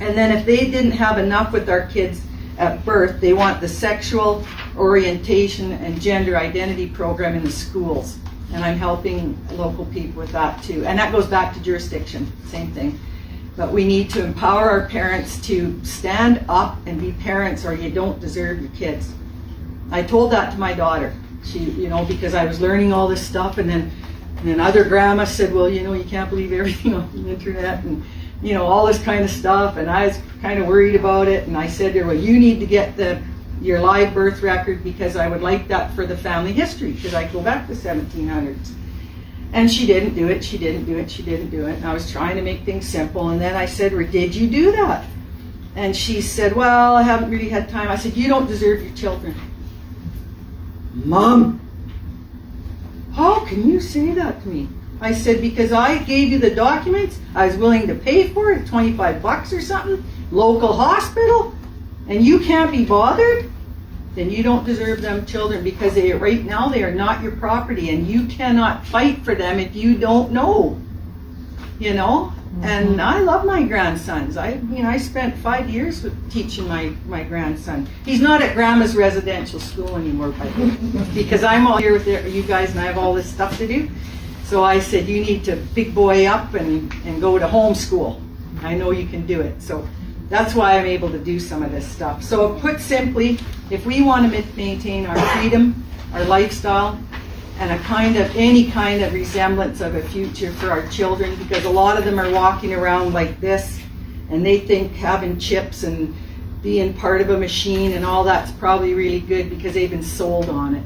And then if they didn't have enough with our kids at birth, they want the sexual orientation and gender identity program in the schools. And I'm helping local people with that too. And that goes back to jurisdiction, same thing. But we need to empower our parents to stand up and be parents, or you don't deserve your kids. I told that to my daughter. She, because I was learning all this stuff, and then other grandma said, well, you can't believe everything on the internet, and all this kind of stuff, and I was kind of worried about it, and I said to her, well, you need to get your live birth record because I would like that for the family history, because I go back to 1700s. And she didn't do it, and I was trying to make things simple, and then I said to her, did you do that? And she said, well, I haven't really had time. I said, you don't deserve your children. Mom, how can you say that to me? I said, because I gave you the documents, I was willing to pay for it, $25 or something, local hospital, and you can't be bothered? Then you don't deserve them children, because right now they are not your property, and you cannot fight for them if you don't know. And I love my grandsons. I spent 5 years teaching my grandson. He's not at Grandma's residential school anymore, by the way, because I'm all here with you guys and I have all this stuff to do. So I said, you need to big boy up and go to homeschool. I know you can do it. So that's why I'm able to do some of this stuff. So put simply, if we want to maintain our freedom, our lifestyle, and any kind of resemblance of a future for our children, because a lot of them are walking around like this, and they think having chips and being part of a machine and all that's probably really good because they've been sold on it.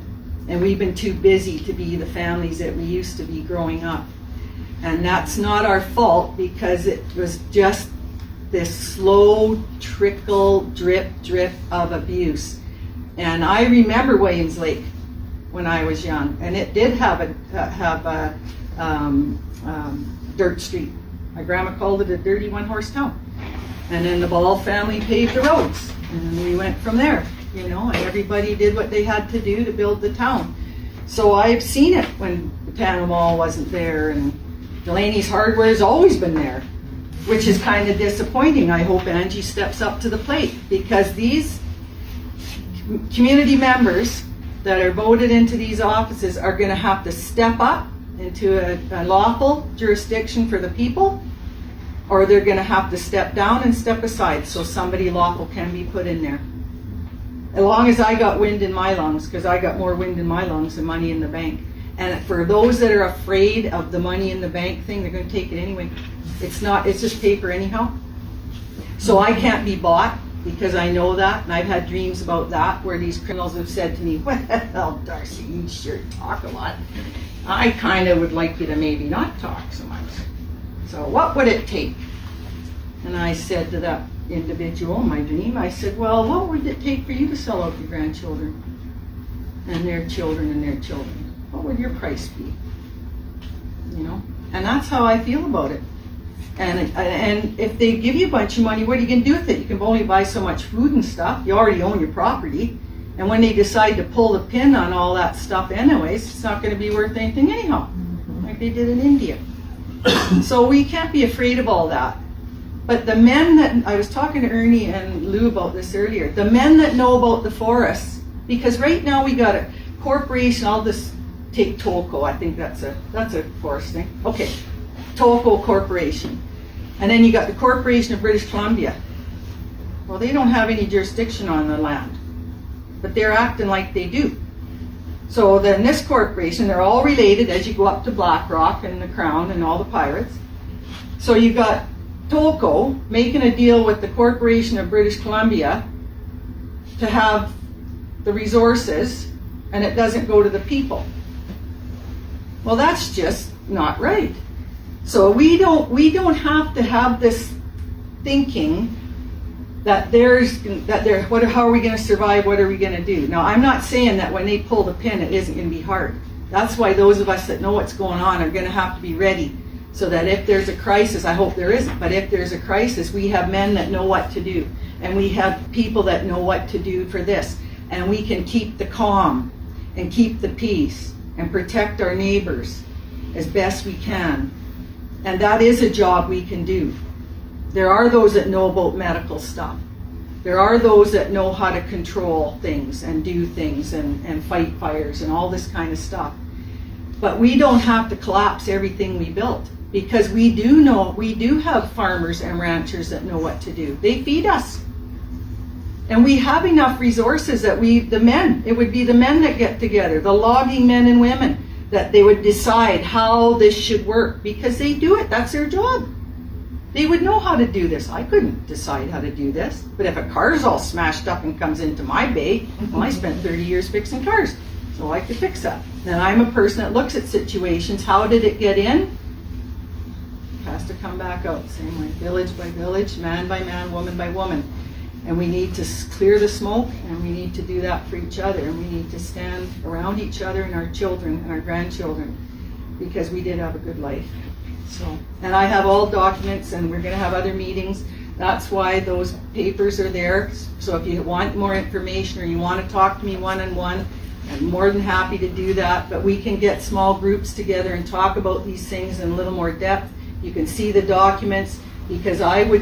And we've been too busy to be the families that we used to be growing up. And that's not our fault, because it was just this slow trickle, drip of abuse. And I remember Williams Lake when I was young, and it did have a dirt street. My grandma called it a dirty one-horse town. And then the Ball family paved the roads, and we went from there, and everybody did what they had to do to build the town. So I've seen it when the Panama Mall wasn't there, and Delaney's Hardware's always been there, which is kind of disappointing. I hope Angie steps up to the plate, because these community members that are voted into these offices are going to have to step up into a lawful jurisdiction for the people, or they're going to have to step down and step aside so somebody lawful can be put in there. As long as I got wind in my lungs, because I got more wind in my lungs than money in the bank. And for those that are afraid of the money in the bank thing, they're going to take it anyway. It's just paper anyhow. So I can't be bought, because I know that, and I've had dreams about that, where these criminals have said to me, well, Darcy, you sure talk a lot. I kind of would like you to maybe not talk so much. So what would it take? And I said to that individual in my dream, I said, well, what would it take for you to sell out your grandchildren and their children and their children? What would your price be? And that's how I feel about it. And if they give you a bunch of money, what are you going to do with it? You can only buy so much food and stuff. You already own your property. And when they decide to pull the pin on all that stuff anyways, it's not going to be worth anything anyhow, like they did in India. So we can't be afraid of all that. But the men that, I was talking to Ernie and Lou about this earlier, the men that know about the forests, because right now we got a corporation, I'll just take Tolko, I think that's a forest thing. Okay, Tolko Corporation. And then you got the Corporation of British Columbia. Well, they don't have any jurisdiction on the land, but they're acting like they do. So then this corporation, they're all related as you go up to BlackRock and the Crown and all the pirates. So you got Tolko making a deal with the Corporation of British Columbia to have the resources, and it doesn't go to the people. Well, that's just not right. So we don't have to have this thinking that how are we going to survive? What are we going to do? Now, I'm not saying that when they pull the pin, it isn't going to be hard. That's why those of us that know what's going on are going to have to be ready, so that if there's a crisis, I hope there isn't, but if there's a crisis, we have men that know what to do, and we have people that know what to do for this, and we can keep the calm and keep the peace and protect our neighbors as best we can. And that is a job we can do. There are those that know about medical stuff. There are those that know how to control things and do things and fight fires and all this kind of stuff. But we don't have to collapse everything we built, because we do have farmers and ranchers that know what to do. They feed us. And we have enough resources that it would be the men that get together, the logging men and women, that they would decide how this should work, because they do it. That's their job. They would know how to do this. I couldn't decide how to do this. But if a car's all smashed up and comes into my bay, well, I spent 30 years fixing cars, so I could fix that. And I'm a person that looks at situations. How did it get in? It has to come back out. Same way, village by village, man by man, woman by woman. And we need to clear the smoke, and we need to do that for each other. And we need to stand around each other and our children and our grandchildren, because we did have a good life. So, and I have all documents, and we're going to have other meetings. That's why those papers are there. So if you want more information or you want to talk to me one-on-one, I'm more than happy to do that. But we can get small groups together and talk about these things in a little more depth. You can see the documents, because I would